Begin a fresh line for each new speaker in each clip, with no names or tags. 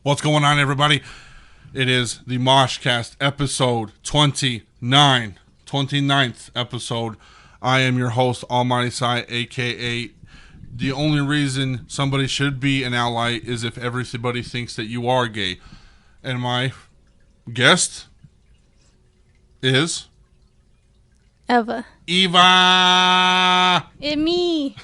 What's going on, everybody? It is the MOSHCAST episode 29th episode. I am your host, Almighty Sai, a.k.a. the only reason somebody should be an ally is if everybody thinks that you are gay. And my guest is...
Eva. It me.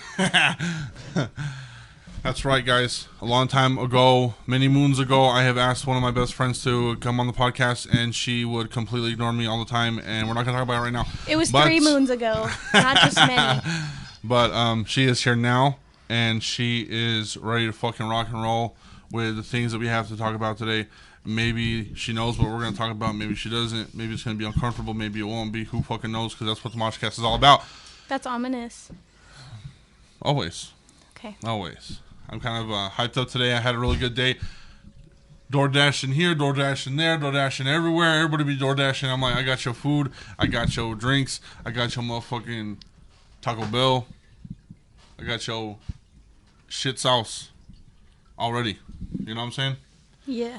That's right, guys. A long time ago, many moons ago, I have asked one of my best friends to come on the podcast, and she would completely ignore me all the time, and we're not going to talk about it right now.
It was 3 moons ago, not just many.
But she is here now, and she is ready to fucking rock and roll with the things that we have to talk about today. Maybe she knows what we're going to talk about. Maybe she doesn't. Maybe it's going to be uncomfortable. Maybe it won't be. Who fucking knows? Because that's what the MOSHCAST is all about.
That's ominous.
Always.
Okay.
Always. I'm kind of hyped up today. I had a really good day. Door dashing here, door dashing there, door dashing everywhere. Everybody be door dashing. I'm like, I got your food. I got your drinks. I got your motherfucking Taco Bell. I got your shit sauce already. You know what I'm saying?
Yeah.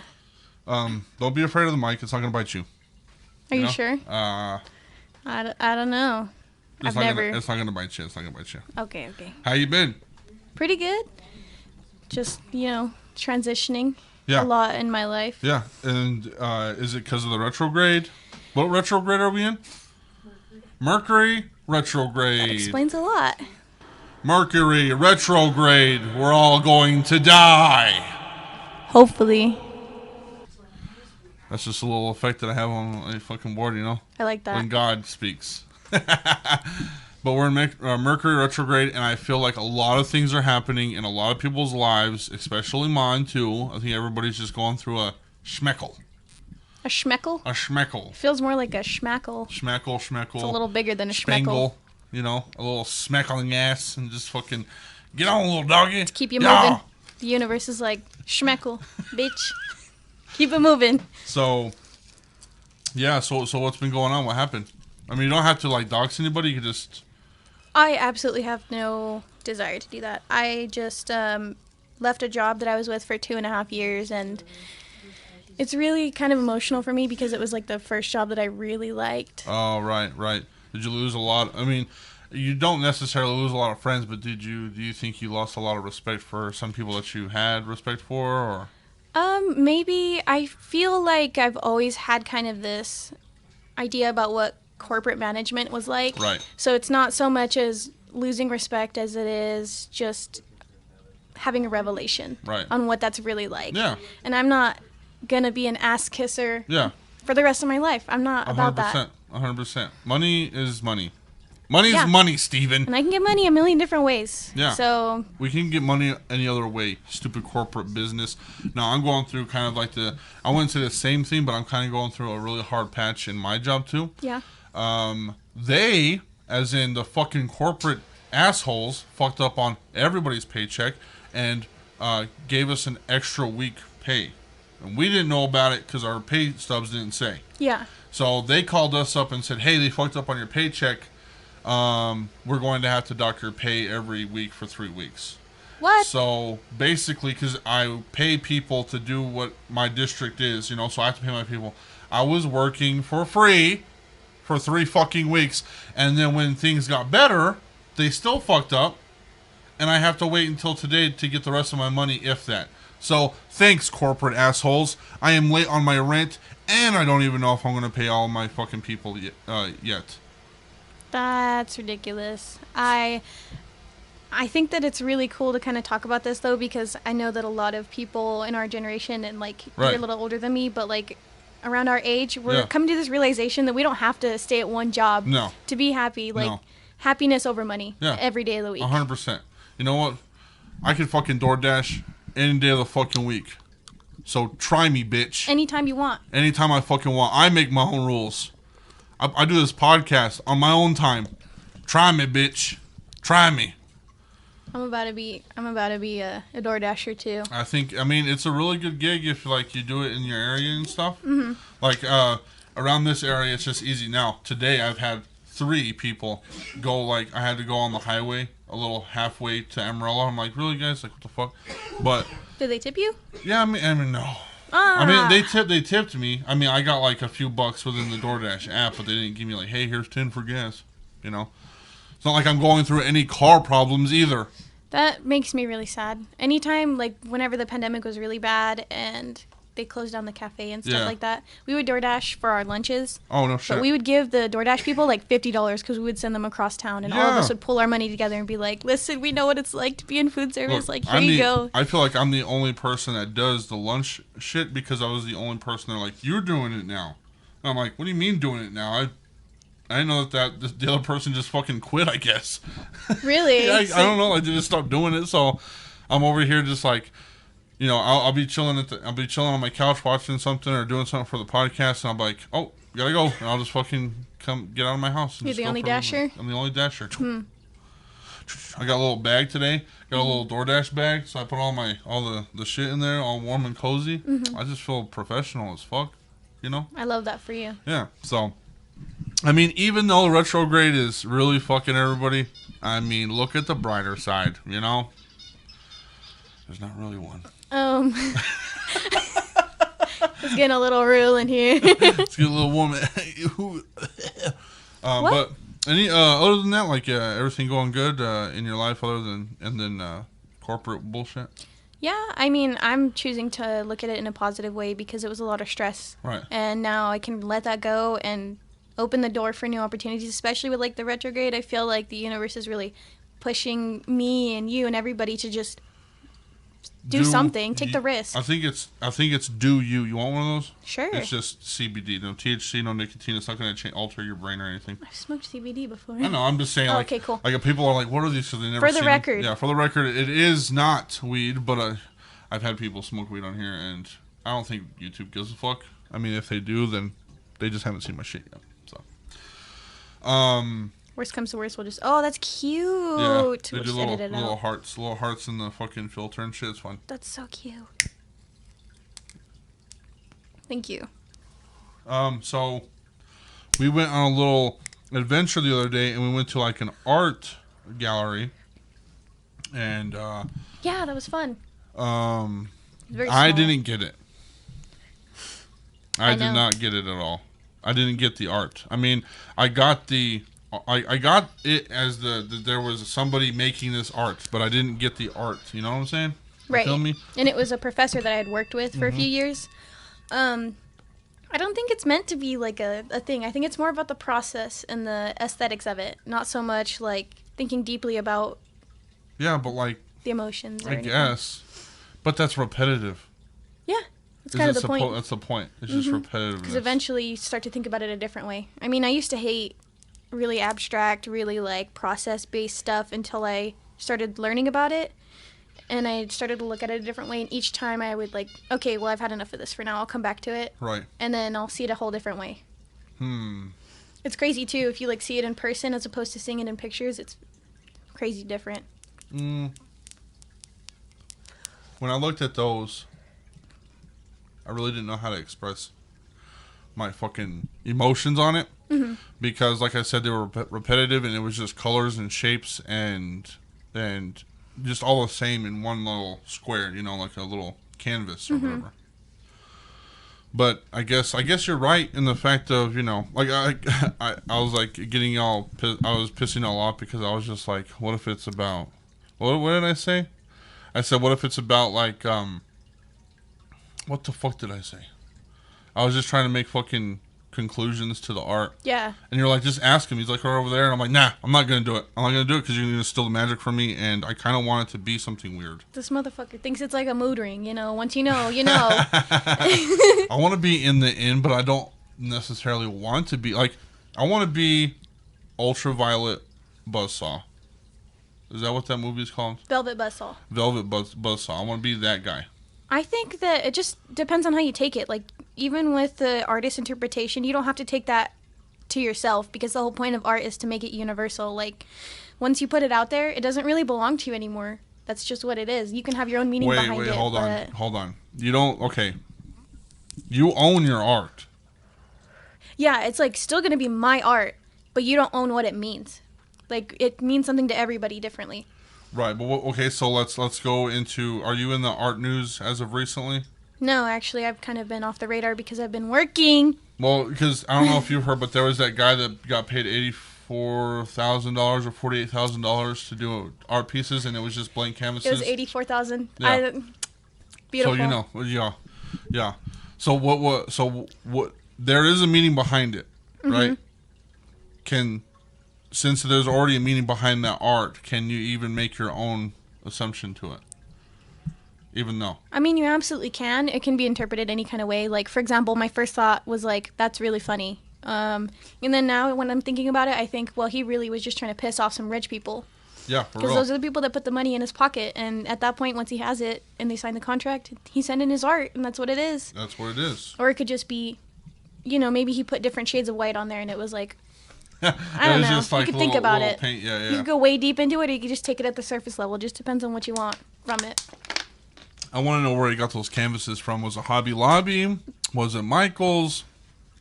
Don't be afraid of the mic. It's not going to bite you.
Are you sure?
I
don't know.
It's not going to bite you. It's not going to bite you.
Okay.
How you been?
Pretty good. Just, transitioning
a
lot in my life.
Yeah. And is it because of the retrograde? What retrograde are we in? Mercury retrograde.
That explains a lot.
Mercury retrograde. We're all going to die.
Hopefully.
That's just a little effect that I have on a fucking board,
I like that.
When God speaks. But we're in Mercury retrograde, and I feel like a lot of things are happening in a lot of people's lives, especially mine, too. I think everybody's just going through a schmeckle.
A schmeckle?
A schmeckle.
Feels more like a schmackle.
Schmeckle.
It's a little bigger than a
schmeckle. A little smack on the ass, and just fucking get on, little doggy.
To keep you moving. The universe is like, schmeckle, bitch. Keep it moving.
So what's been going on? What happened? I mean, you don't have to, dox anybody. You can just...
I absolutely have no desire to do that. I just left a job that I was with for 2.5 years, and it's really kind of emotional for me because it was, the first job that I really liked.
Oh, right. Did you lose a lot? I mean, you don't necessarily lose a lot of friends, but do you think you lost a lot of respect for some people that you had respect for, or...
Maybe. I feel like I've always had kind of this idea about what corporate management was like.
Right.
So it's not so much as losing respect as it is just having a revelation on what that's really like.
Yeah.
And I'm not going to be an ass kisser for the rest of my life. I'm not about that.
100%. Money is money. Money is money, Steven.
And I can get money a million different ways.
Yeah.
So
we can get money any other way. Stupid corporate business. Now, I'm going through kind of I wouldn't say the same thing, but I'm kind of going through a really hard patch in my job, too.
Yeah.
They, as in the fucking corporate assholes, fucked up on everybody's paycheck and gave us an extra week pay. And we didn't know about it because our pay stubs didn't say.
Yeah.
So they called us up and said, hey, they fucked up on your paycheck. We're going to have to dock your pay every week for 3 weeks.
What?
So basically, because I pay people to do what my district is, so I have to pay my people. I was working for free for 3 fucking weeks, and then when things got better, they still fucked up, and I have to wait until today to get the rest of my money, if that. So thanks, corporate assholes. I am late on my rent, and I don't even know if I'm going to pay all my fucking people yet.
That's ridiculous. I think that it's really cool to kind of talk about this, though, because I know that a lot of people in our generation, and you're a little older than me, but around our age, we're coming to this realization that we don't have to stay at one job to be happy. Happiness over money every day of the week.
100%. You know what? I can fucking DoorDash any day of the fucking week. So try me, bitch.
Anytime you want.
Anytime I fucking want. I make my own rules. I do this podcast on my own time. Try me, bitch. Try me.
I'm about to be a DoorDasher too.
I mean, it's a really good gig if you do it in your area and stuff. Mm-hmm. Around this area, it's just easy. Now, today I've had 3 people go, I had to go on the highway a little halfway to Amarillo. I'm like, really, guys? What the fuck? But
did they tip you?
Yeah, I mean, no. I mean, they tipped me. I mean, I got like a few bucks within the DoorDash app, but they didn't give me like, hey, here's 10 for gas. You know, it's not like I'm going through any car problems either.
That makes me really sad. Anytime, like, whenever the pandemic was really bad and they closed down the cafe and stuff like that, we would DoorDash for our lunches.
Oh, no shit.
But we would give the DoorDash people, like, $50 because we would send them across town. And all of us would pull our money together and be like, listen, we know what it's like to be in food service.
Look,
here you go.
I feel like I'm the only person that does the lunch shit because I was the only person they're like, you're doing it now. And I'm like, what do you mean doing it now? I didn't know that the other person just fucking quit, I guess.
Really?
I don't know. I just stopped doing it. So I'm over here just like, you know, I'll be chilling on my couch watching something or doing something for the podcast, and I'm like, oh, gotta go, and I'll just fucking come get out of my house.
You're the only dasher?
I'm the only dasher. I got a little bag today. Got a little DoorDash bag, so I put all the shit in there, all warm and cozy. I just feel professional as fuck, you know?
I love that for you.
Yeah, so... I mean, even though the retrograde is really fucking everybody, I mean, look at the brighter side, you know? There's not really one.
It's getting a little real in here.
It's getting a little warm. But any other than that, like everything going good in your life other than corporate bullshit?
Yeah, I mean, I'm choosing to look at it in a positive way because it was a lot of stress.
Right.
And now I can let that go and open the door for new opportunities, especially with like the retrograde. I feel like the universe is really pushing me and you and everybody to just do something, take the risk.
I think it's do you. You want one of those?
Sure.
It's just CBD, no THC, no nicotine. It's not going to alter your brain or anything.
I've smoked CBD before.
I know. I'm just saying. Like,
okay, cool.
Like people are like, what are these? Because they never.
For the record.
Yeah, for the record, it is not weed, but I've had people smoke weed on here, and I don't think YouTube gives a fuck. I mean, if they do, then they just haven't seen my shit yet.
Worst comes to worst, we'll just that's cute.
Yeah,
we'll
they do
just edit it
little
out.
hearts in the fucking filter and shit. It's fun.
That's so cute. Thank you.
So we went on a little adventure the other day, and we went to like an art gallery, and
yeah, that was fun.
I didn't get it. I did not get it at all. I didn't get the art. I mean, I got I got it as there was somebody making this art, but I didn't get the art. You know what I'm saying?
Right.
You feel me?
And it was a professor that I had worked with for a few years. I don't think it's meant to be like a thing. I think it's more about the process and the aesthetics of it, not so much like thinking deeply about.
Yeah, but like
the emotions.
I guess, but that's repetitive.
Yeah. That's kind of the point.
That's the point. It's just repetitive.
Because eventually you start to think about it a different way. I mean, I used to hate really abstract, really like process-based stuff until I started learning about it. And I started to look at it a different way. And each time I would like, okay, well, I've had enough of this for now. I'll come back to it.
Right.
And then I'll see it a whole different way. It's crazy, too. If you like see it in person as opposed to seeing it in pictures, it's crazy different.
When I looked at those, I really didn't know how to express my fucking emotions on it. Because, like I said, they were repetitive, and it was just colors and shapes and just all the same in one little square, you know, like a little canvas or whatever. But I guess you're right in the fact of, you know, like I was like getting all I was pissing all off because I was just like, what if it's about what did I say? I said, what if it's about like what the fuck did I say? I was just trying to make fucking conclusions to the art. Yeah. And you're like, just ask him. He's like, right over there. And I'm like, nah, I'm not going to do it. I'm not going to do it because you're going to steal the magic from me. And I kind of want it to be something weird. This motherfucker thinks it's like a mood ring, you know. Once you know, you know. I want to be in the inn, but I don't necessarily want to be. Like, I want to be Ultraviolet Buzzsaw. Is that what that movie is called? Velvet Buzzsaw. Velvet Buzzsaw. I want to be that guy. I think that it just depends on how you take it. Like, even with the artist interpretation, you don't have to take that to yourself because the whole point of art is to make it universal. Like, once you put it out there, it doesn't really belong to you anymore. That's just what it is. You can have your own meaning behind it. Wait, hold on. You don't, okay. You own your art. Yeah, it's like still going to be my art, but you don't own what it means. Like, it means something to everybody differently. Right, but okay, so let's go into, are you in the art news as of recently?
No, actually, I've kind of been off the radar because I've been working.
Well, because I don't know if you've heard, but there was that guy that got paid $84,000 or $48,000 to do art pieces, and it was just blank canvases.
It was $84,000.
Yeah.
Beautiful.
So you know, yeah. So what? There is a meaning behind it, right? Since there's already a meaning behind that art, can you even make your own assumption to it? Even though.
I mean, you absolutely can. It can be interpreted any kind of way. Like, for example, my first thought was like, that's really funny. And then now when I'm thinking about it, I think, well, he really was just trying to piss off some rich people.
Yeah, for real.
Because those are the people that put the money in his pocket. And at that point, once he has it and they sign the contract, he sent in his art, and that's what it is.
That's what it is.
Or it could just be, maybe he put different shades of white on there, and it was like, I don't know.
Just like
you could think about it.
Paint. Yeah.
You could go way deep into it, or you could just take it at the surface level. It just depends on what you want from it.
I want to know where he got those canvases from. Was it Hobby Lobby? Was it Michael's?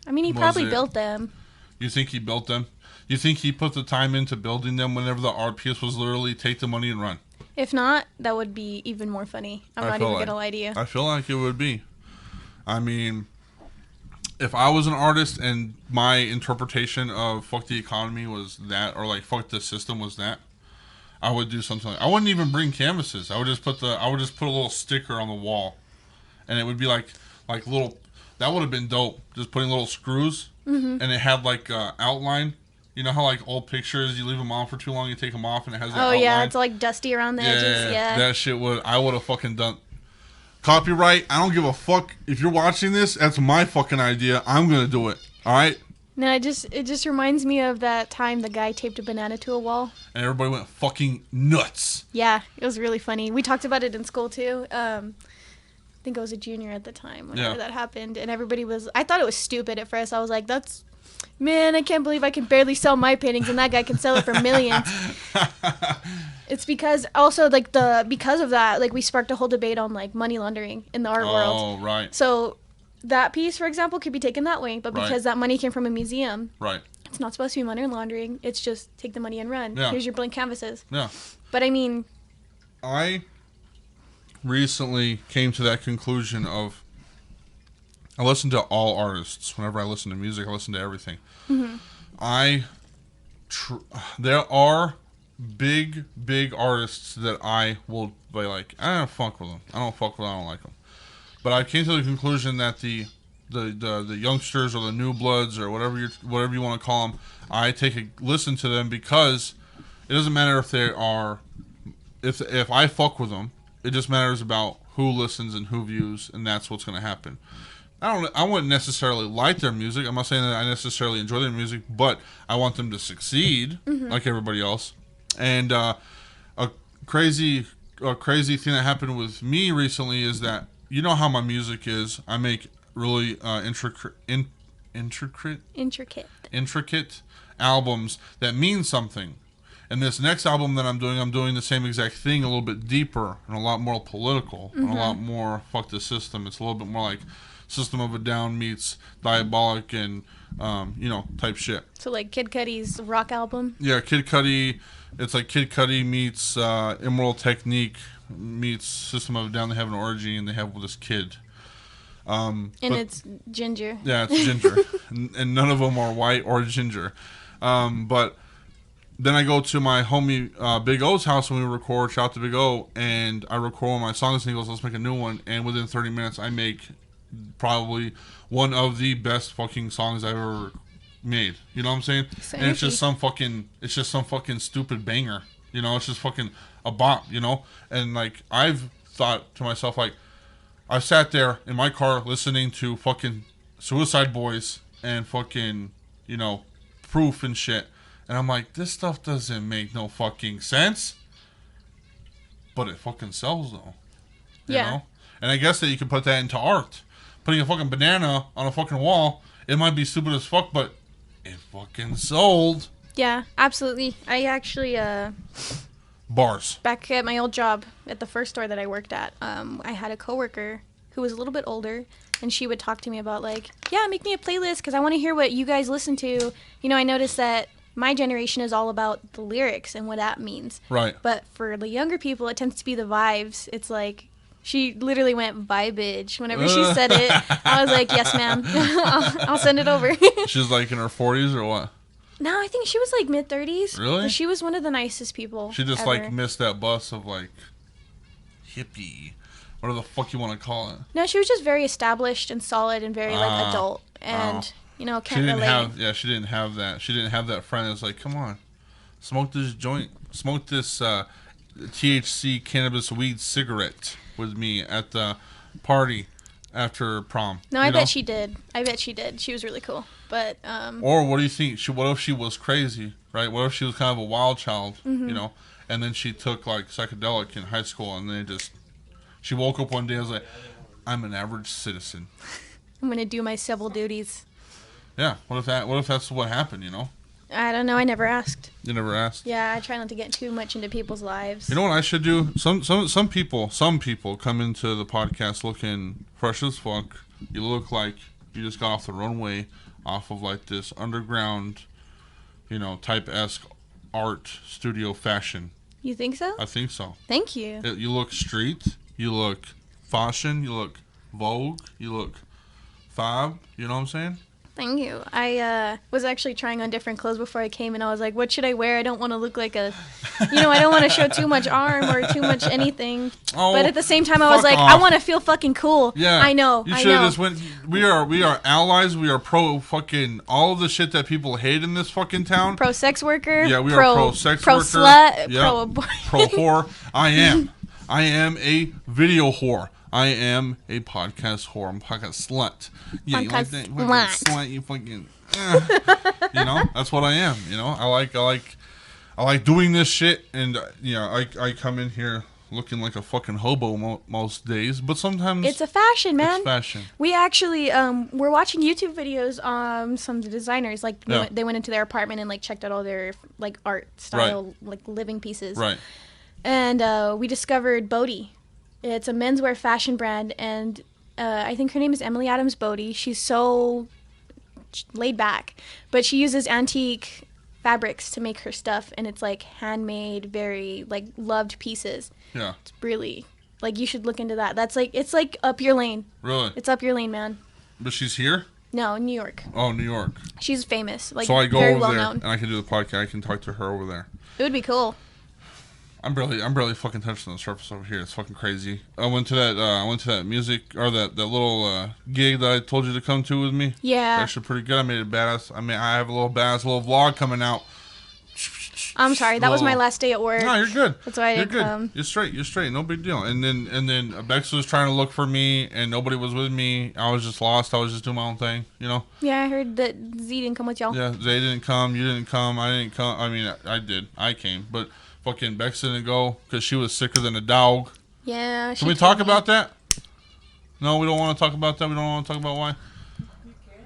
I mean, he probably built them.
You think he built them? You think he put the time into building them whenever the art piece was literally take the money and run?
If not, that would be even more funny. I'm not even going to lie to you.
I feel like it would be. I mean, if I was an artist and my interpretation of fuck the economy was that, or like fuck the system was that, I would do something like, I wouldn't even bring canvases. I would just put a little sticker on the wall, and it would be like little. That would have been dope. Just putting little screws, and it had like outline. You know how like old pictures, you leave them on for too long, you take them off, and it has that outline.
Oh yeah, it's like dusty around the edges. Yeah.
That shit I would have fucking done. Copyright. I don't give a fuck if you're watching this. That's my fucking idea. I'm gonna do it. All right.
No, it just reminds me of that time the guy taped a banana to a wall.
And everybody went fucking nuts.
Yeah, it was really funny. We talked about it in school too. I think I was a junior at the time whenever that happened. And I thought it was stupid at first. I was like, man, I can't believe I can barely sell my paintings and that guy can sell it for millions. It's because also because of that, like we sparked a whole debate on like money laundering in the art world.
Oh, right.
So that piece, for example, could be taken that way, but because that money came from a museum,
right,
it's not supposed to be money laundering. It's just take the money and run.
Yeah.
Here's your blank canvases.
Yeah.
But I mean,
I recently came to that conclusion of I listen to all artists. Whenever I listen to music, I listen to everything. Mm-hmm. There are big artists that I will be like, I don't fuck with them. I don't like them. But I came to the conclusion that the youngsters or the new bloods or whatever you want to call them, I take a listen to them because it doesn't matter if they are, if I fuck with them, it just matters about who listens and who views, and that's what's going to happen. I wouldn't necessarily like their music. I'm not saying that I necessarily enjoy their music, but I want them to succeed like everybody else. And a crazy thing that happened with me recently is that, you know how my music is. I make really intricate albums that mean something. And this next album that I'm doing the same exact thing, a little bit deeper and a lot more political and a lot more fuck the system. It's a little bit more like System of a Down meets Diabolic and type shit.
So like Kid Cudi's rock album?
Yeah, Kid Cudi. It's like Kid Cudi meets Immoral Technique meets System of a Down. They have an orgy and they have this kid.
And it's ginger.
Yeah, it's ginger. and none of them are white or ginger. But then I go to my homie Big O's house when we record. Shout out to Big O. And I record one of my songs and he goes, let's make a new one. And within 30 minutes, I make probably one of the best fucking songs I've ever made. You know what I'm saying? And it's just some fucking stupid banger. You know, it's just fucking a bop, you know? And like I've thought to myself, like, I sat there in my car listening to fucking Suicide Boys and fucking, Proof and shit. And I'm like, this stuff doesn't make no fucking sense. But it fucking sells though. You know? And I guess that you can put that into art. Putting a fucking banana on a fucking wall, it might be stupid as fuck, but it fucking sold.
Yeah, absolutely. I actually,
Bars.
back at my old job at the first store that I worked at, I had a coworker who was a little bit older, and she would talk to me about like, yeah, make me a playlist because I want to hear what you guys listen to. I noticed that my generation is all about the lyrics and what that means.
Right.
But for the younger people, it tends to be the vibes. It's like, She literally went, bye, bitch. Whenever she said it, I was like, yes, ma'am. I'll send it over.
She's like in her 40s or what?
No, I think she was like mid-30s.
Really?
She was one of the nicest people.
She just
ever.
like missed that bus of like hippie, whatever the fuck you want to call it.
No, she was just very established and solid and very like adult, and you know, can't relate.
She didn't have that. She didn't have that friend that's like, come on, smoke this joint, smoke this THC cannabis weed cigarette with me at the party after prom.
No, I bet she did. I bet she did. She was really cool. But
or what do you think? What if she was crazy, right? What if she was kind of a wild child, you know? And then she took like psychedelic in high school, and then she woke up one day and was like, I'm an average citizen.
I'm gonna do my civil duties.
Yeah. What if that's what happened? You know?
I don't know. I never asked.
You never asked?
Yeah, I try not to get too much into people's lives.
You know what I should do? Some people come into the podcast looking fresh as fuck. You look like you just got off the runway, off of like this underground, you know, type-esque art studio fashion.
You think so?
I think so.
Thank you.
You look street. You look fashion. You look Vogue. You look fab. You know what I'm saying?
Thank you. I was actually trying on different clothes before I came, and I was like, what should I wear? I don't want to look like I don't want to show too much arm or too much anything. Oh, but at the same time, I was like, I want to feel fucking cool. Yeah. I know.
You should have just went, we are allies. We are pro fucking all of the shit that people hate in this fucking town.
Pro sex worker.
Yeah, we are pro sex worker.
Pro slut.
Yeah. Pro whore. I am a video whore. I am a podcast whore. I'm a podcast slut. Yeah, you like that? Slut, you fucking. You know, that's what I am. You know, I like doing this shit, and I come in here looking like a fucking hobo most days, but sometimes
it's a fashion, man.
It's fashion.
We actually we're watching YouTube videos on some designers. Like they went into their apartment and like checked out all their like art style like living pieces.
Right.
And we discovered Bodhi. It's a menswear fashion brand, and I think her name is Emily Adams Bodhi. She's so laid back, but she uses antique fabrics to make her stuff, and it's like handmade, very like loved pieces.
Yeah.
It's really like you should look into that. That's like it's like up your lane.
Really?
It's up your lane, man.
But she's here?
No, New York.
Oh, New York.
She's famous. Like
so I go
very
over
well
there
known.
and I can do the podcast. I can talk to her over there.
It would be cool.
I'm barely fucking touching the surface over here. It's fucking crazy. I went to that music or that little gig that I told you to come to with me.
Yeah.
It's actually pretty good. I made it badass. I mean, I have a little vlog coming out.
I'm sorry, that was my last day at work.
No, you're good.
That's why I didn't come.
You're straight. No big deal. And then Bex was trying to look for me, and nobody was with me. I was just lost. I was just doing my own thing, you know.
Yeah, I heard that Z didn't come with y'all.
Yeah, Zay didn't come. You didn't come. I didn't come. I mean, I did. I came, but fucking Bex didn't go because she was sicker than a dog.
Yeah.
Can we talk about that? No, we don't want to talk about that. We don't want to talk about why.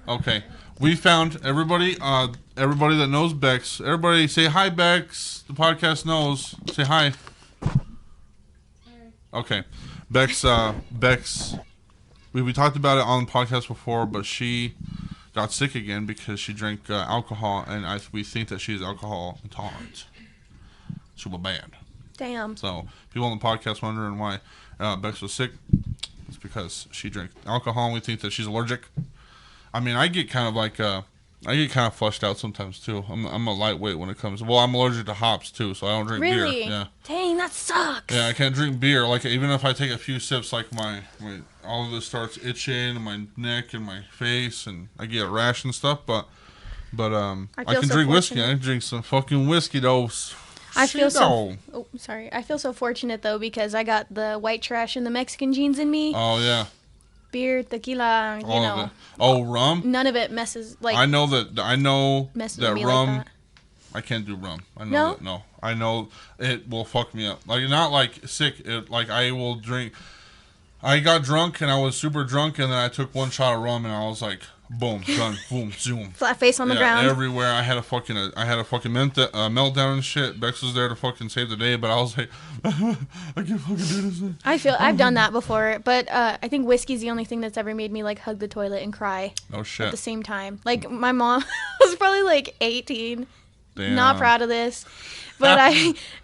Okay. We found everybody that knows Bex. Everybody say hi, Bex. The podcast knows. Say hi. Okay. Bex, we talked about it on the podcast before, but she got sick again because she drank alcohol, and we think that she's alcohol intolerant. Super bad.
Damn.
So, people on the podcast wondering why Bex was sick. It's because she drank alcohol, and we think that she's allergic. I mean, I get kind of flushed out sometimes too. I'm a lightweight when it comes. Well, I'm allergic to hops too, so I don't drink beer.
Really?
Yeah.
Dang, that sucks.
Yeah, I can't drink beer. Like even if I take a few sips, like my all of this starts itching, and my neck and my face, and I get a rash and stuff. But I can drink whiskey. I can drink some fucking whiskey though.
I feel so fortunate though because I got the white trash and the Mexican genes in me.
Oh yeah.
Beer, tequila, you know.
Oh, rum?
None of it messes like.
I know that rum.
Like that.
I can't do rum. I know that. No, I know it will fuck me up. Like not like sick. Like I will drink. I got drunk and I was super drunk and then I took one shot of rum and I was like, boom, done, boom, zoom.
Flat face on the ground.
Everywhere. I had a fucking meltdown and shit. Bex was there to fucking save the day, but I was like, I can't fucking do this.
I've done that before, but I think whiskey's the only thing that's ever made me like hug the toilet and cry.
Oh shit.
At the same time. Like my mom was probably like 18
Damn.
Not proud of this. But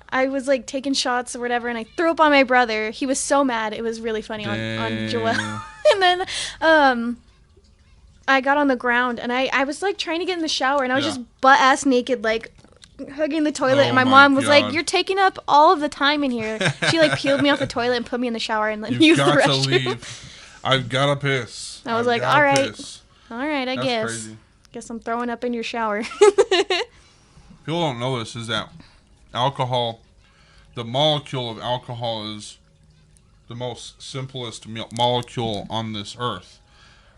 I was like taking shots or whatever, and I threw up on my brother. He was so mad. It was really funny on Joel. And then I got on the ground, and I was like trying to get in the shower, and I was just butt ass naked, like hugging the toilet. And my mom was like, "You're taking up all of the time in here." She like peeled me off the toilet and put me in the shower and then used the restroom. You've got to leave.
I've got to piss.
I was like, all right, I guess. Crazy. Guess I'm throwing up in your shower.
People don't know this, is that alcohol, the molecule of alcohol is the most simplest molecule on this earth.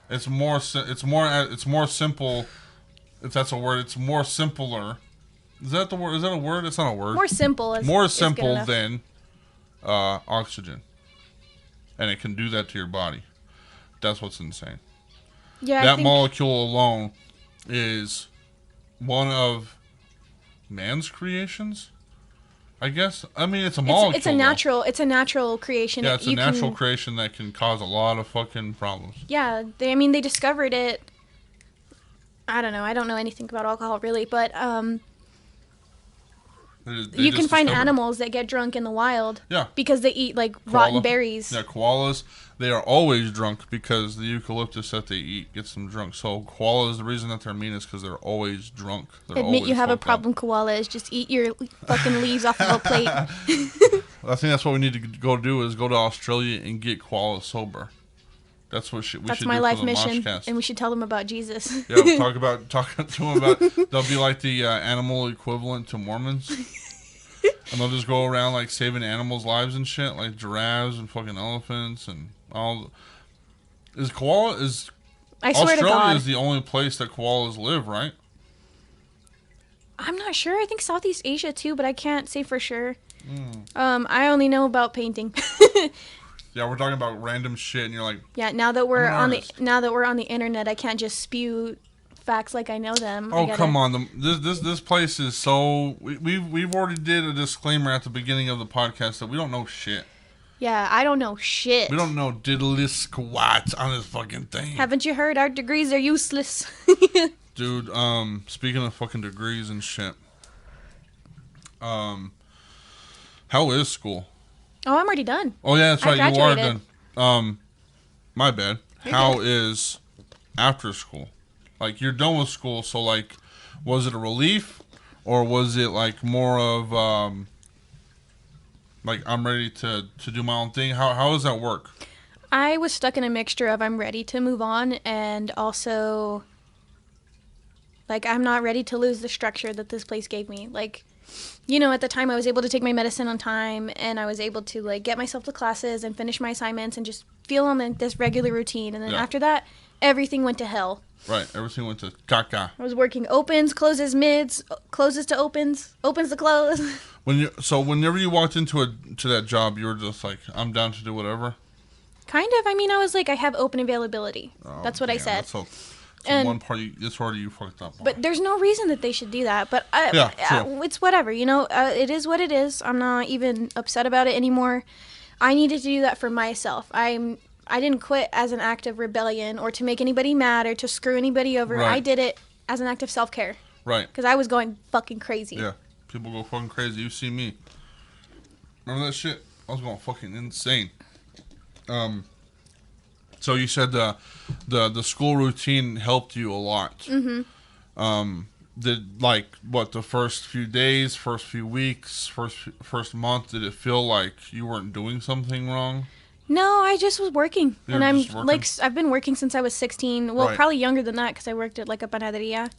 It's more simple, if that's a word. It's more simpler. Is that the word? Is that a word? It's not a word.
More simple.
More simple than oxygen, and it can do that to your body. That's what's insane.
Yeah,
that molecule alone is one of man's creations, I guess. I mean, it's a molecule.
It's a natural creation.
Yeah, it's a natural creation that can cause a lot of fucking problems.
Yeah, they discovered it. I don't know. I don't know anything about alcohol really, but you can find animals that get drunk in the wild. Yeah. Because they eat like rotten berries.
Yeah, koalas. They are always drunk because the eucalyptus that they eat gets them drunk. So koalas, the reason that they're mean is because they're always drunk.
Admit you have a problem, koalas. Just eat your fucking leaves off of a plate.
I think that's what we need to go do is go to Australia and get koalas sober. That's what we should do.
That's my life mission,
MOSHCAST.
and we should tell them about Jesus.
Yeah, we'll talk to them about. They'll be like the animal equivalent to Mormons, and they'll just go around like saving animals' lives and shit, like giraffes and fucking elephants and all. I swear Australia to God, is the only place that koalas live, right?
I'm not sure. I think Southeast Asia too, but I can't say for sure. I only know about painting.
Yeah, we're talking about random shit, and you're like,
yeah. Now that we're on the internet, I can't just spew facts like I know them.
Oh, come on! This place is so. We've already did a disclaimer at the beginning of the podcast that we don't know shit.
Yeah, I don't know shit.
We don't know diddly squats on this fucking thing.
Haven't you heard? Our degrees are useless.
Dude, speaking of fucking degrees and shit, how is school?
Oh, I'm already done.
Oh, yeah, that's right. You are done. My bad. How is after school? Like, you're done with school, so, like, was it a relief? Or was it, like, more of, like, I'm ready to do my own thing? How does that work?
I was stuck in a mixture of I'm ready to move on and also, like, I'm not ready to lose the structure that this place gave me. Like, you know, at the time I was able to take my medicine on time and I was able to like get myself to classes and finish my assignments and just feel on this regular routine. And then after that, everything went to hell.
Right. Everything went to caca.
I was working opens, closes, mids, closes to opens, opens to close.
Whenever you walked into that job, you were just like, I'm down to do whatever? Kind
of. I mean, I was like, I have open availability. That's what I said.
One part, it's already you fucked up.
But there's no reason that they should do that. But it's whatever, you know. It is what it is. I'm not even upset about it anymore. I needed to do that for myself. I didn't quit as an act of rebellion or to make anybody mad or to screw anybody over. Right. I did it as an act of self-care. Right. Because I was going fucking crazy.
Yeah. People go fucking crazy. You see me. Remember that shit? I was going fucking insane. So you said the school routine helped you a lot. Mm-hmm. Did the first few days, first few weeks, first month, did it feel like you weren't doing something wrong?
No, I just was working. And I'm like, I've been working since I was 16. Well, probably younger than that because I worked at like a panaderia.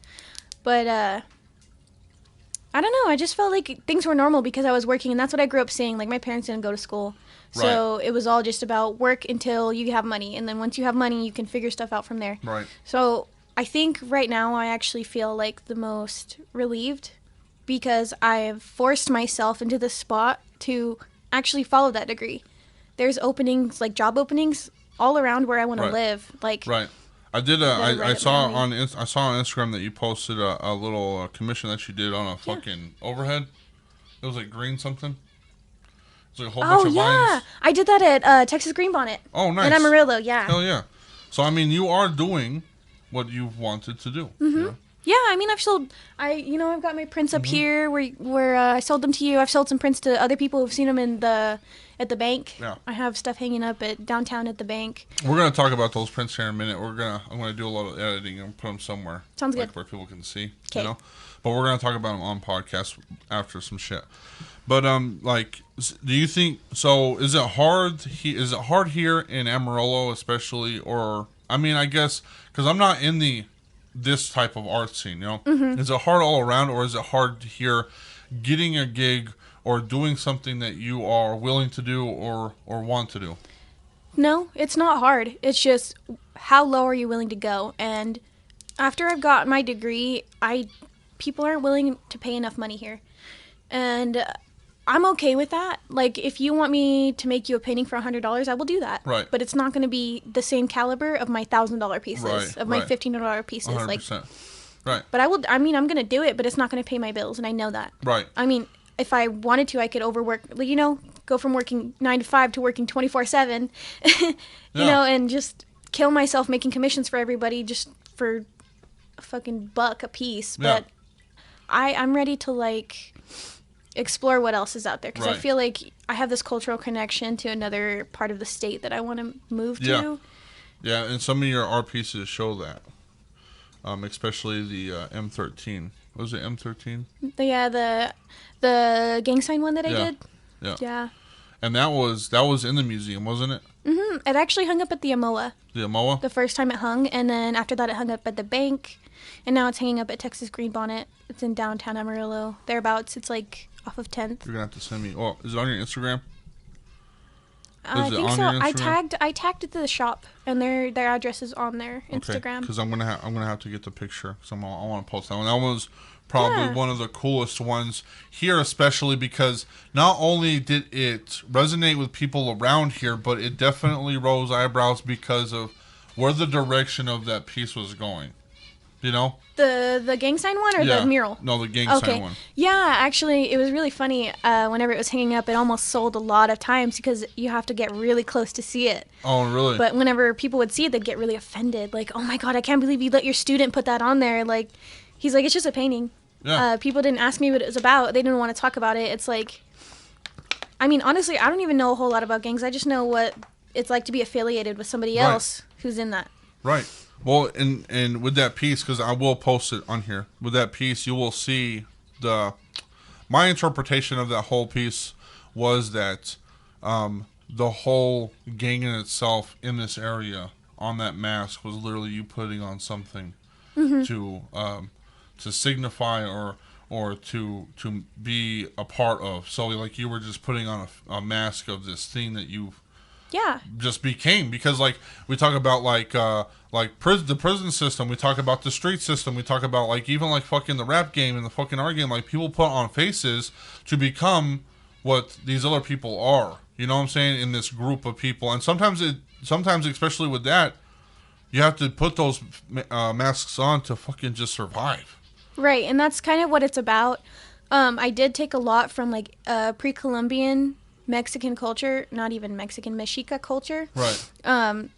But I don't know. I just felt like things were normal because I was working, and that's what I grew up seeing. Like my parents didn't go to school. So it was all just about work until you have money. And then once you have money, you can figure stuff out from there. Right. So I think right now I actually feel like the most relieved because I've forced myself into this spot to actually follow that degree. There's openings, like job openings, all around where I want to live. Like
I did. I saw on Instagram that you posted a little commission that you did on a fucking overhead. It was like green something. Like a whole bunch of vines.
I did that at Texas Green Bonnet.
Oh, nice.
In Amarillo, yeah.
Hell yeah. So, I mean, you are doing what you've wanted to do.
Mm-hmm.
You know?
Yeah, I mean, I've got my prints up here where I sold them to you. I've sold some prints to other people who've seen them at the bank.
Yeah.
I have stuff hanging up at downtown at the bank.
We're gonna talk about those prints here in a minute. I'm gonna do a lot of editing and put them somewhere.
Sounds good.
Where people can see.
'Kay.
You know, but we're gonna talk about them on podcast after some shit. But do you think so? Is it hard? Is it hard here in Amarillo, especially, or I mean, I guess because I'm not in this type of art scene. You know, is it hard all around, or is it hard here getting a gig or doing something that you are willing to do or want to do?
No, it's not hard. It's just how low are you willing to go? And after I've got my degree, people aren't willing to pay enough money here, and I'm okay with that. Like, if you want me to make you a painting for $100, I will do that.
Right.
But it's not going to be the same caliber of my $1,000 pieces, my $1,500 pieces.
100%. Right.
But I'm going to do it, but it's not going to pay my bills, and I know that.
Right.
I mean, if I wanted to, I could overwork, go from working 9 to 5 to working 24/7, and just kill myself making commissions for everybody just for a fucking buck a piece. But I'm ready to, explore what else is out there, because I feel like I have this cultural connection to another part of the state that I want to move to.
Yeah, and some of your art pieces show that, especially the M13. What was it, M13?
Yeah, the gang sign one that I did.
Yeah. And that was in the museum, wasn't it?
Mm-hmm. It actually hung up at the AMOA.
The AMOA?
The first time it hung, and then after that it hung up at the bank, and now it's hanging up at Texas Greenbonnet. It's in downtown Amarillo, thereabouts. It's off of 10th.
You're gonna have to send me. Oh, is it on your Instagram?
I think so. I tagged it to the shop, and their address is on their Instagram.
Because I'm gonna have to get the picture. Because I want to post that one. That was probably one of the coolest ones here, especially because not only did it resonate with people around here, but it definitely rose eyebrows because of where the direction of that piece was going. You know?
The gang sign one or the mural?
No, the gang sign one.
Yeah, actually, it was really funny. Whenever it was hanging up, it almost sold a lot of times because you have to get really close to see it.
Oh, really?
But whenever people would see it, they'd get really offended. Like, oh my God, I can't believe you let your student put that on there. Like, he's like, it's just a painting. Yeah. People didn't ask me what it was about. They didn't want to talk about it. It's like, I mean, honestly, I don't even know a whole lot about gangs. I just know what it's like to be affiliated with somebody else who's in that.
Right. Well, and with that piece, because I will post it on here, with that piece, you will see my interpretation of that whole piece was that the whole gang in itself in this area on that mask was literally you putting on something to signify or to be a part of. So like you were just putting on a mask of this thing that you just became, because like we talk about the prison system, we talk about the street system, we talk about like even like fucking the rap game and the fucking art game, like people put on faces to become what these other people are, you know what I'm saying, in this group of people. And sometimes especially with that, you have to put those masks on to fucking just survive. Right,
and that's kind of what it's about. I did take a lot from like pre-Columbian Mexican culture, not even Mexican, Mexica culture.
Right.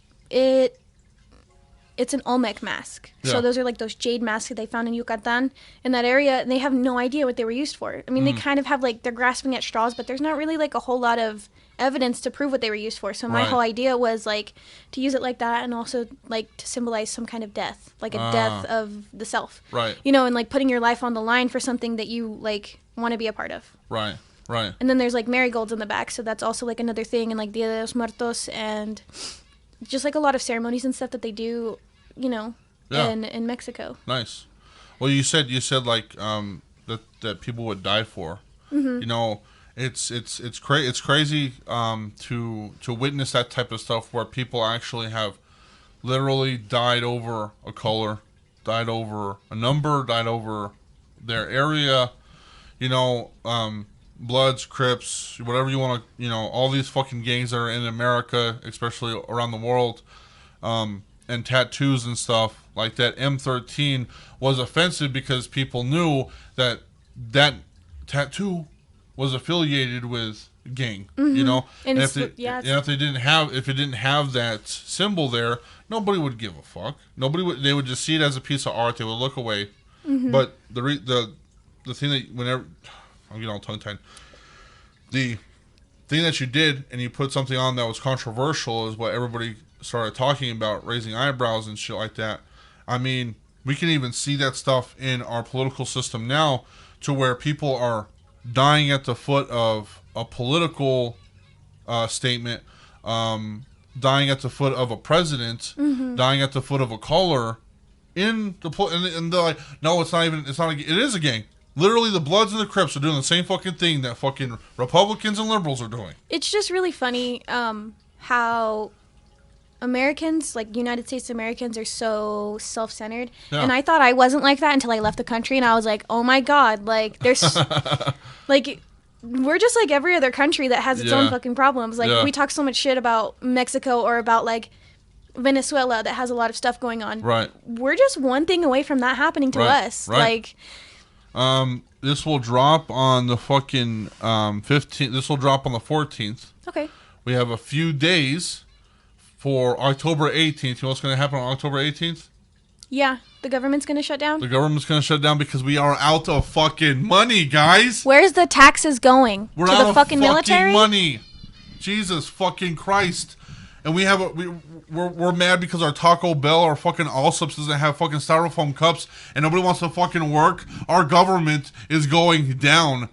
It's an Olmec mask. Yeah. So those are like those jade masks that they found in Yucatan, in that area, and they have no idea what they were used for. I mean, they kind of have like, they're grasping at straws, but there's not really like a whole lot of evidence to prove what they were used for. So my whole idea was like to use it like that, and also like to symbolize some kind of death, like a death of the self.
Right.
You know, and like putting your life on the line for something that you like want to be a part of.
Right. Right.
And then there's like marigolds in the back, so that's also like another thing, and like Dia de los Muertos, and just like a lot of ceremonies and stuff that they do, you know, in Mexico.
Nice. Well, you said like that people would die for. Mm-hmm. You know, it's crazy to witness that type of stuff where people actually have literally died over a color, died over a number, died over their area. You know, Bloods, Crips, whatever you want to, you know, all these fucking gangs that are in America, especially around the world, and tattoos and stuff, like that M13 was offensive because people knew that tattoo was affiliated with gang, you know, and if it didn't have that symbol there, nobody would give a fuck. They would just see it as a piece of art. They would look away. But the thing that whenever I'm getting all tongue tied, the thing that you did and you put something on that was controversial is what everybody started talking about, raising eyebrows and shit like that. I mean, we can even see that stuff in our political system now, to where people are dying at the foot of a political statement, dying at the foot of a president, dying at the foot of a caller, and they're like, no, it's not even. It's not. It is a gang. Literally, the Bloods and the Crips are doing the same fucking thing that fucking Republicans and liberals are doing.
It's just really funny how Americans, like United States Americans, are so self-centered. Yeah. And I thought I wasn't like that until I left the country, and I was like, oh my God, like, there's, like, we're just like every other country that has its own fucking problems. Like, we talk so much shit about Mexico or about, like, Venezuela that has a lot of stuff going on.
Right.
We're just one thing away from that happening to us.
Right. Like, this will drop on the fucking 15th. This will drop on the 14th.
Okay.
We have a few days for October 18th. You know what's going to happen on October 18th?
Yeah, the government's going to shut down?
The government's going to shut down because we are out of fucking money, guys.
Where's the taxes going?
We're
to
out
the
of
fucking military?
Money. Jesus fucking Christ. And we have we're mad because our Taco Bell or fucking Allsups doesn't have fucking styrofoam cups and nobody wants to fucking work. Our government is going down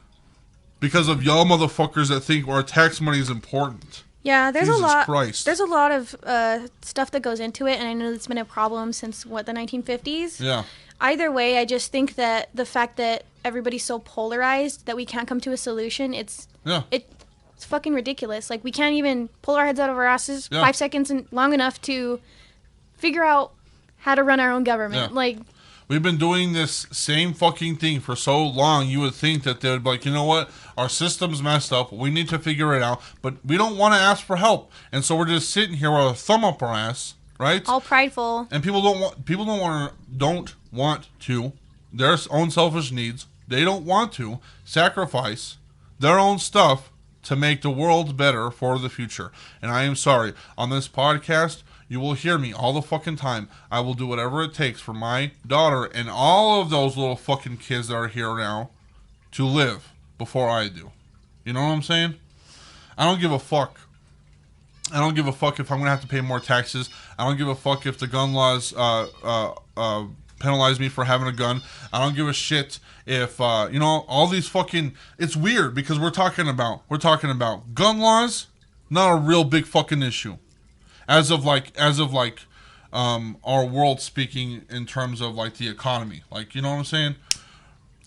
because of y'all motherfuckers that think our tax money is important.
Yeah, there's
Jesus
a lot.
Christ.
There's a lot of stuff that goes into it, and I know it's been a problem since the 1950s.
Yeah.
Either way, I just think that the fact that everybody's so polarized that we can't come to a solution, it's fucking ridiculous. Like, we can't even pull our heads out of our asses 5 seconds long enough to figure out how to run our own government.
Yeah.
Like,
we've been doing this same fucking thing for so long, you would think that they would be like, you know what? Our system's messed up. We need to figure it out. But we don't want to ask for help. And so we're just sitting here with a thumb up our ass, right?
all prideful.
And people don't want to, their own selfish needs, they don't want to sacrifice their own stuff to make the world better for the future. And I am sorry. On this podcast, you will hear me all the fucking time. I will do whatever it takes for my daughter and all of those little fucking kids that are here now to live before I do. You know what I'm saying? I don't give a fuck. I don't give a fuck if I'm going to have to pay more taxes. I don't give a fuck if the gun laws penalize me for having a gun. I don't give a shit if, all these fucking... It's weird because we're talking about gun laws, not a real big fucking issue. As of our world speaking in terms of like the economy, like, you know what I'm saying?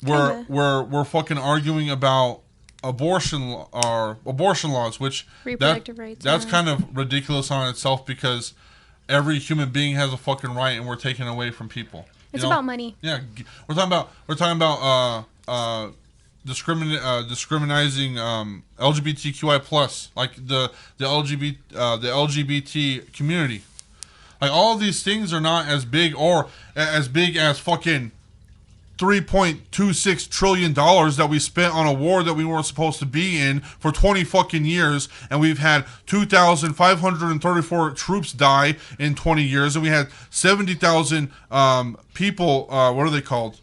We're fucking arguing about abortion laws, which
reproductive rights.
That's kind of ridiculous on itself because every human being has a fucking right, and we're taking it away from people.
It's about money.
Yeah, we're talking about discriminating LGBTQI plus, like the LGBT community. Like, all of these things are not as big as fucking $3.26 trillion that we spent on a war that we weren't supposed to be in for 20 fucking years, and we've had 2,534 troops die in 20 years, and we had 70,000 people, what are they called?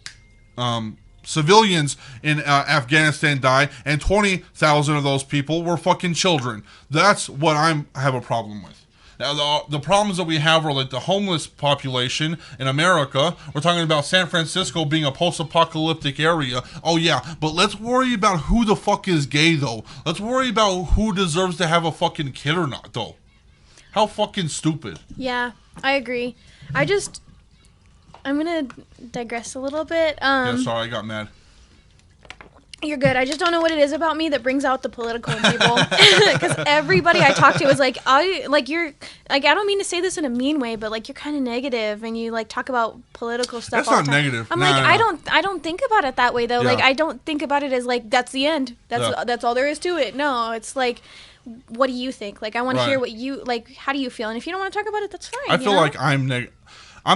Civilians in Afghanistan die, and 20,000 of those people were fucking children. That's what I have a problem with. Now, the problems that we have are like the homeless population in America. We're talking about San Francisco being a post-apocalyptic area. Oh, yeah, but let's worry about who the fuck is gay, though. Let's worry about who deserves to have a fucking kid or not, though. How fucking stupid.
Yeah, I agree. I'm going to digress a little bit.
Yeah, sorry, I got mad.
You're good. I just don't know what it is about me that brings out the political in people. Because everybody I talk to is like, you're, like, I don't mean to say this in a mean way, but like, you're kind of negative and you like talk about political stuff.
That's
all
not
the time.
negative.
I'm I don't think about it that way though. Yeah. Like, I don't think about it as like, that's the end. That's all there is to it. No, it's like, what do you think? Like, I want to hear what you, like, how do you feel? And if you don't want to talk about it, that's fine.
I feel like I'm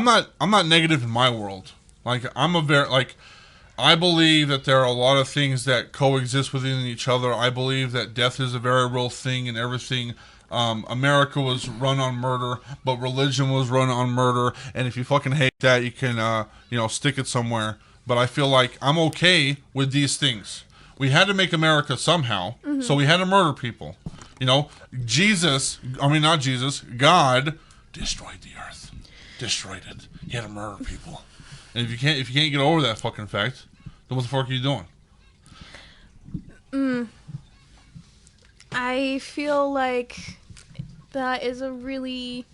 not negative in my world. Like, I believe that there are a lot of things that coexist within each other. I believe that death is a very real thing and everything. America was run on murder, but religion was run on murder. And if you fucking hate that, you can, stick it somewhere. but I feel like I'm okay with these things. We had to make America somehow, so we had to murder people. You know, not Jesus, God destroyed the earth, destroyed it. He had to murder people, and if you can't get over that fucking fact, then what the fuck are you doing?
I feel like that is a really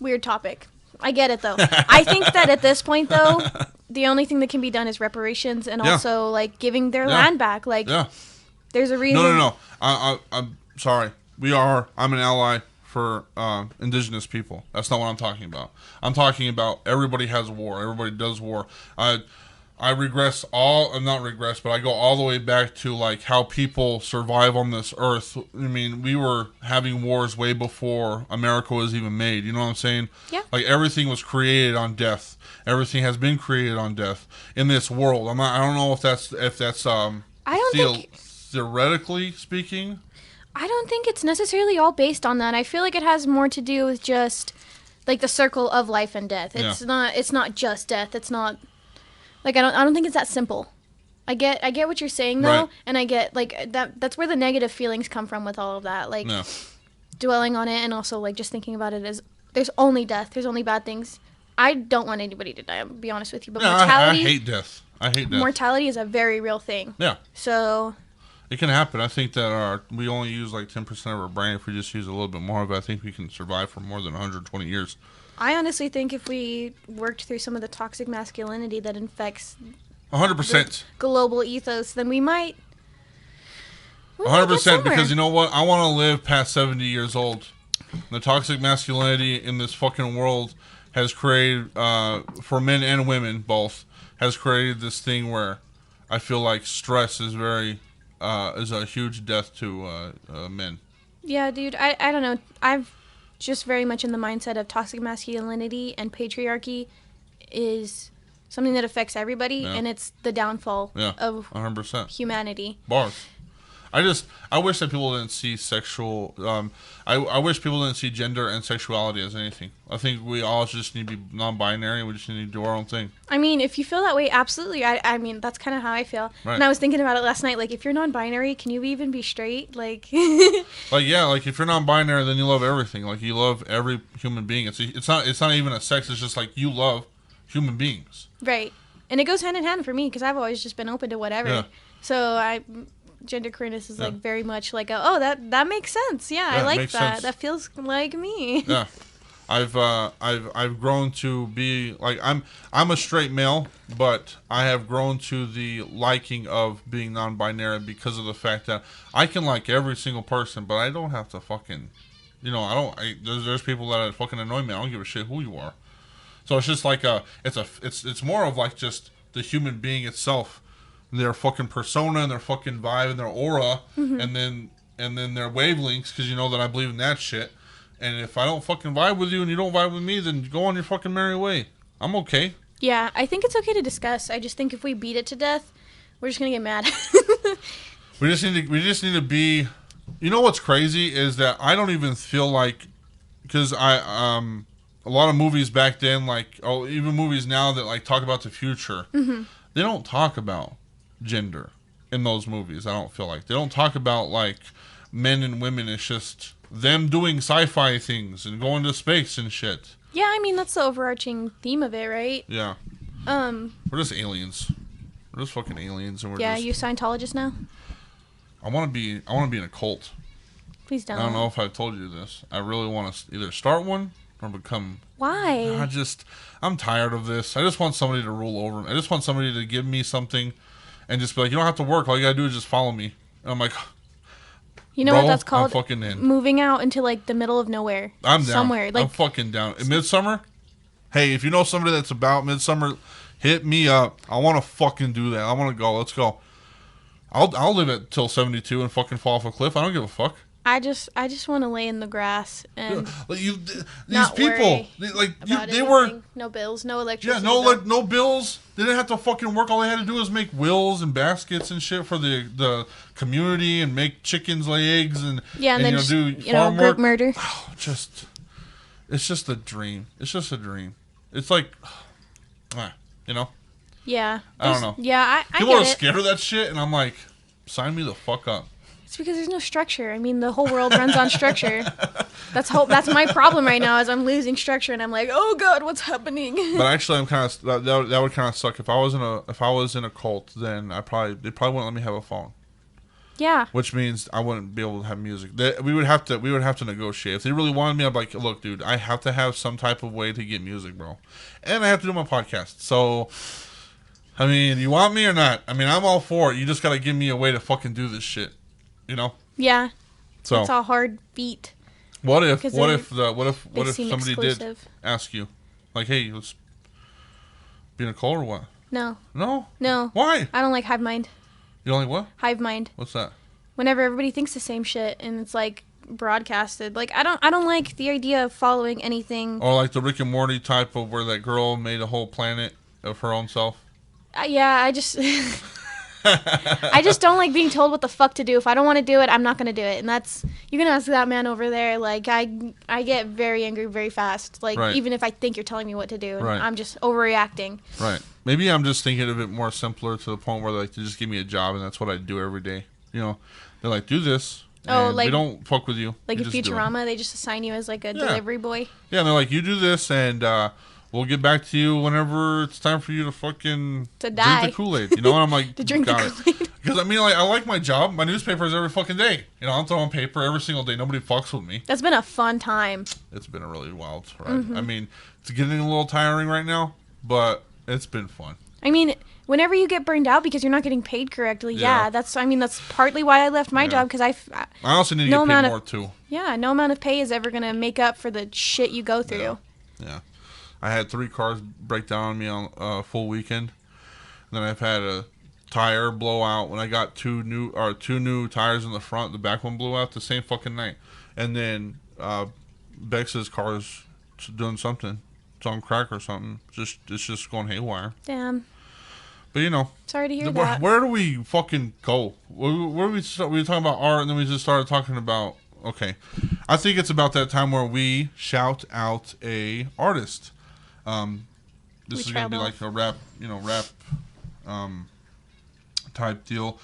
weird topic. I get it, though. I think that at this point, though, the only thing that can be done is reparations and also, like, giving their land back. Like, there's a reason.
No. I'm sorry. I'm an ally for indigenous people. That's not what I'm talking about. I'm talking about everybody has war. Everybody does war. I not regress, but I go all the way back to like how people survive on this earth. I mean, we were having wars way before America was even made. You know what I'm saying?
Yeah.
Like everything was created on death. Everything has been created on death in this world. I don't know if that's theoretically speaking.
I don't think it's necessarily all based on that. I feel like it has more to do with just like the circle of life and death. It's not just death. It's not like I don't think it's that simple. I get what you're saying though, right. And I get like that's where the negative feelings come from with all of that. Like dwelling on it and also like just thinking about it as there's only death, there's only bad things. I don't want anybody to die, I'll be honest with you. But mortality,
I hate death.
Mortality is a very real thing.
Yeah.
So
it can happen. I think that we only use like 10% of our brain. If we just use a little bit more of it, I think we can survive for more than 120 years.
I honestly think if we worked through some of the toxic masculinity that infects
100%
global ethos, then we might
100%, because you know what? I want to live past 70 years old. The toxic masculinity in this fucking world has created, for men and women both, has created this thing where I feel like stress is is a huge death to men. Yeah,
dude. I don't know. I've just very much in the mindset of toxic masculinity and patriarchy is something that affects everybody, and it's the downfall of
100%
humanity.
Bars. I wish that people didn't see sexual. I wish people didn't see gender and sexuality as anything. I think we all just need to be non-binary. We just need to do our own thing.
I mean, if you feel that way, absolutely. I mean, that's kind of how I feel. Right. And I was thinking about it last night. Like, if you're non-binary, can you even be straight? Like,
like if you're non-binary, then you love everything. Like, you love every human being. It's not even a sex. It's just like you love human beings.
Right, and it goes hand in hand for me because I've always just been open to whatever. Yeah. So gender queerness is like very much like that makes sense. Yeah, I like that. Sense. That feels like me.
Yeah, I've grown to be like I'm a straight male, but I have grown to the liking of being non-binary because of the fact that I can like every single person, but I don't have to fucking, there's people that fucking annoy me. I don't give a shit who you are. So it's just like it's more of like just the human being itself. Their fucking persona and their fucking vibe and their aura, and then their wavelengths, because you know that I believe in that shit. And if I don't fucking vibe with you and you don't vibe with me, then go on your fucking merry way. I'm okay.
Yeah, I think it's okay to discuss. I just think if we beat it to death, we're just gonna get mad.
we just need to be. You know what's crazy is that I don't even feel like, because a lot of movies back then, like even movies now that like talk about the future, they don't talk about gender in those movies. I don't feel like they don't talk about like men and women. It's just them doing sci-fi things and going to space and shit.
Yeah, I mean that's the overarching theme of it, right?
Yeah. We're just aliens. We're just fucking aliens, and we're
you Scientologist now? I
want to be in a cult.
Please don't.
I don't know if I've told you this. I really want to either start one or become.
Why?
I'm tired of this. I just want somebody to rule over me. I just want somebody to give me something. And just be like, you don't have to work. All you gotta do is just follow me. And I'm like,
you know what that's called?
I'm fucking in.
Moving out into like the middle of nowhere.
I'm down.
Somewhere. Like,
I'm fucking down. In Midsummer, hey, if you know somebody that's about Midsummer, hit me up. I want to fucking do that. I want to go. Let's go. I'll live it till 72 and fucking fall off a cliff. I don't give a fuck.
I just want to lay in the grass and
these
not
people, they were
no bills, no electricity.
Yeah, no bills. They didn't have to fucking work. All they had to do was make wills and baskets and shit for the community and make chickens lay eggs and
then
do farm
group
work.
Murder.
Oh, it's just a dream. It's just a dream. It's like,
Yeah.
I don't know.
Yeah, I
People
get
are
it.
scared of that shit, and I'm like, sign me the fuck up.
It's because there's no structure. I mean, the whole world runs on structure. That's my problem right now is I'm losing structure, and I'm like, oh god, what's happening?
But actually, I'm kind of that would kind of suck if I was in a cult. Then they probably wouldn't let me have a phone.
Yeah.
Which means I wouldn't be able to have music. We would have to negotiate. If they really wanted me, I'd be like, look, dude, I have to have some type of way to get music, bro, and I have to do my podcast. So, I mean, you want me or not? I mean, I'm all for it. You just gotta give me a way to fucking do this shit. You know?
Yeah.
So
it's a hard beat.
What if somebody
exclusive.
did ask you, like, hey, let's be in a cult or what?
No.
No?
No.
Why?
I don't like hive mind.
You don't like what?
Hive mind.
What's that?
Whenever everybody thinks the same shit and it's like broadcasted. Like I don't like the idea of following anything.
Or like the Rick and Morty type of where that girl made a whole planet of her own self.
Yeah, I just I just don't like being told what the fuck to do. If I don't want to do it, I'm not going to do it. And that's, you're going to ask that man over there. Like, I get very angry very fast. Like,
right.
Even if I think you're telling me what to do. And
right.
I'm just overreacting.
Right. Maybe I'm just thinking a bit more simpler to the point where, like, they just give me a job and that's what I do every day. You know, they're like, do this. And like, we don't fuck with you.
Like in Futurama, they just assign you as, like, a delivery boy.
Yeah, and they're like, you do this and, we'll get back to you whenever it's time for you to fucking drink the Kool-Aid. You know, and I'm like,
to drink the Kool-Aid.
Because, I mean, like, I like my job. My newspaper is every fucking day. You know, I'm throwing paper every single day. Nobody fucks with me.
That's been a fun time.
It's been a really wild ride. Mm-hmm. I mean, it's getting a little tiring right now, but it's been fun.
I mean, whenever you get burned out because you're not getting paid correctly, that's partly why I left my job, because I
also need to get paid more, too.
Yeah, no amount of pay is ever going to make up for the shit you go through.
Yeah. I had 3 cars break down on me on a full weekend. And then I've had a tire blow out when I got two new tires in the front. The back one blew out the same fucking night. And then Bex's car's doing something. It's on crack or something. It's just going haywire.
Damn.
But you know.
Sorry to hear that.
Where do we fucking go? Where we were talking about art, and then we just started talking about. Okay, I think it's about that time where we shout out a artist. This is gonna be like a rap type deal.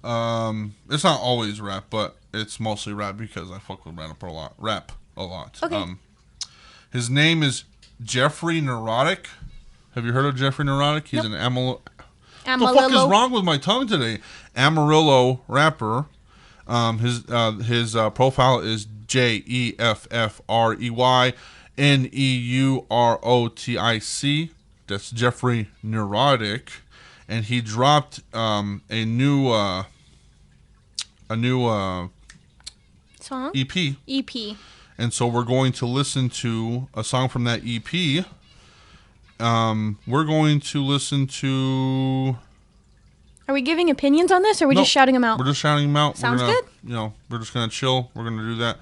It's not always rap, but it's mostly rap because I fuck with rap a lot.
Okay.
His name is Jeffrey Neurotic. Have you heard of Jeffrey Neurotic? He's an Amarillo. What the fuck is wrong with my tongue today? Amarillo rapper. His profile is JEFFREYNEUROTIC. That's Jeffrey Neurotic, and he dropped a new
song?
EP. And so we're going to listen to a song from that EP. We're going to listen to.
Are we giving opinions on this, or are we just shouting them out?
We're just shouting them out.
Sounds good.
You know, we're just gonna chill. We're gonna do that.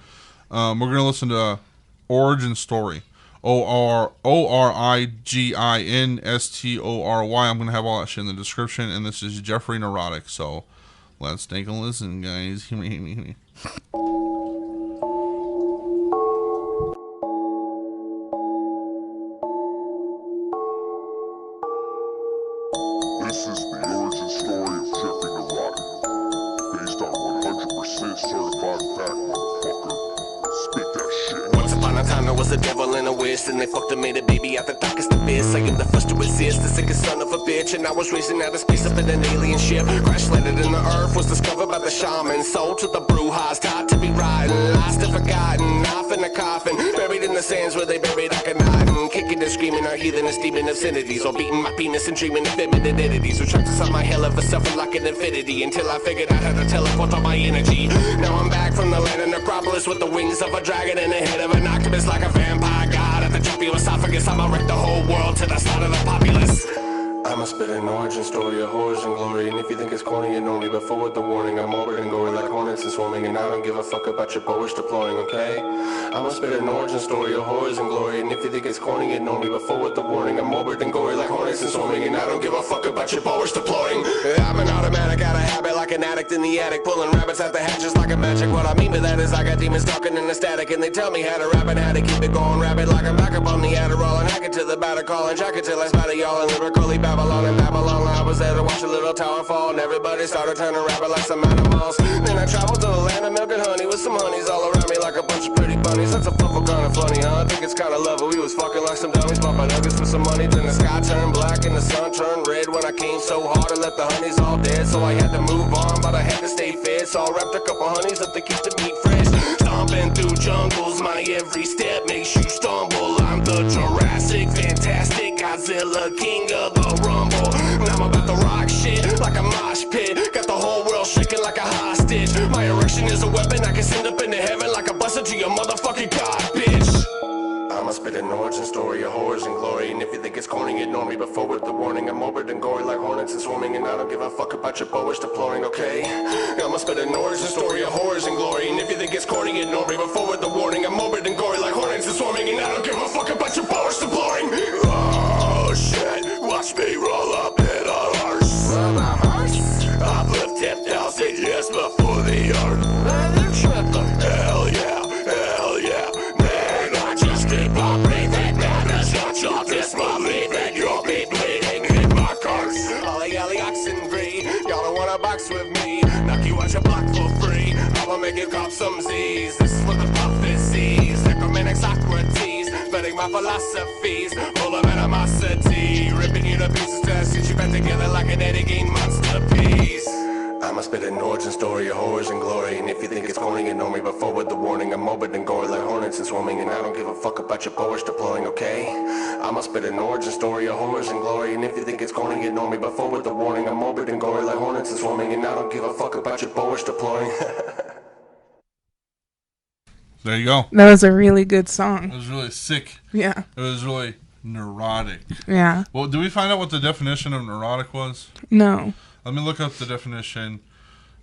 We're gonna listen to Origin Story. ORIGINSTORY. I'm gonna have all that shit in the description. And this is Jeffrey Neurotic. So let's take a listen, guys.
This is the origin story of Jeffrey Neurotic, based on 100% certified fact, motherfucker. Spit that shit.
Once upon a time there was a devil and a witch, and they fucked and made a baby out the darkest abyss. I am the first to resist, the sickest son of a bitch, and I was racing out of space up in an alien ship. Crash landed in the earth, was discovered by the shaman, sold to the brouhahas, taught to be riding, lost and forgotten, off in a coffin, buried in the sands where they buried Akhenaten. Kicking and screaming our heathenish demon obscenities, or beating my penis and dreaming of feminine entities, who trapped inside my hell of a self like an infinity, until I figured out how to teleport all my energy. Now I'm back from the land of Necropolis with the wings of a dragon and the head of an octopus, like a vampire god at the top of your esophagus. I'ma wreck the whole world to the slaughter of the populace. I'ma spit an origin story of horrors and glory, and if you think it's corny and only, but forward the warning, I'm morbid and gory like hornets and swarming, and I don't give a fuck about your Polish deploying, okay? I'ma spit an origin story of horrors and glory, and if you think it's corny and only, but forward the warning, I'm morbid and gory like hornets and swarming, and I don't give a fuck about your Polish deploying. I'm an automatic out of habit, like an addict in the attic, pulling rabbits out the hat just like a magic. What I mean by that is I got demons talking in the static, and they tell me how to rap and how to keep it going rapid, like I'm back up on the Adderall, and hack it to the batter call, and jack it till I spatter y'all, and lyrically bow Babylon and Babylon. I was there to watch a little tower fall, and everybody started turning rapper like some animals. Then I traveled to the land of milk and honey with some honeys all around me like a bunch of pretty bunnies. That's a fluffle kinda funny, huh? I think it's kinda lovely. We was fucking like some dummies, bumping nuggets for some money. Then the sky turned black and the sun turned red when I came so hard and left the honeys all dead. So I had to move on, but I had to stay fed. So I wrapped a couple honeys up to keep the meat fresh. Stomping through jungles, money every step makes you stumble. I'm the Jurassic, fantastic Godzilla, king of the rumble. And I'm about to rock shit like a mosh pit. Got the whole world shaking like a hostage. My erection is a weapon I can send up into heaven like a buster to your motherfucking god, bitch. I'ma spit an origin story of horrors and glory. And if you think it's corny, ignore me, but forward the warning. I'm morbid and gory like hornets and swarming, and I don't give a fuck about your bowish deploring, okay? I'ma spit an origin story of horrors and glory. And if you think it's corny, ignore me, but forward the warning. I'm morbid and gory like hornets and swarming, and I don't give a fuck about your bowish deploring. Oh shit, watch me roll up in a hearse. I've lived 10,000 years before the earth. Hell yeah, hell yeah. Man, I just keep on breathing. Man, it's not your disbelieving. You'll be bleeding in my curse. Ollie, ollie, oxen free. Y'all don't wanna box with me. Knock you out your block for free. I'ma make you cop some Z's. This is what the puff is sees. Necromantic Socrates. Spreading my philosophies. Full of animosity. Ripping you to pieces to stitch you back together like an Eddie Gain monster piece. I'ma spit an origin story of horrors and glory. And if you think it's corny, ignore me, but forward the warning. I'm morbid and gory like hornets and swarming, and I don't give a fuck about your bowish deploying, okay? I'ma spit an origin story of horrors and glory. And if you think it's corny, ignore me, but forward the warning. I'm morbid and gory like hornets and swarming, and I don't give a fuck about your bowish deploying.
There you go.
That was a really good song.
It was really sick.
Yeah.
It was really neurotic.
Yeah.
Well, did we find out what the definition of neurotic was?
No.
Let me look up the definition,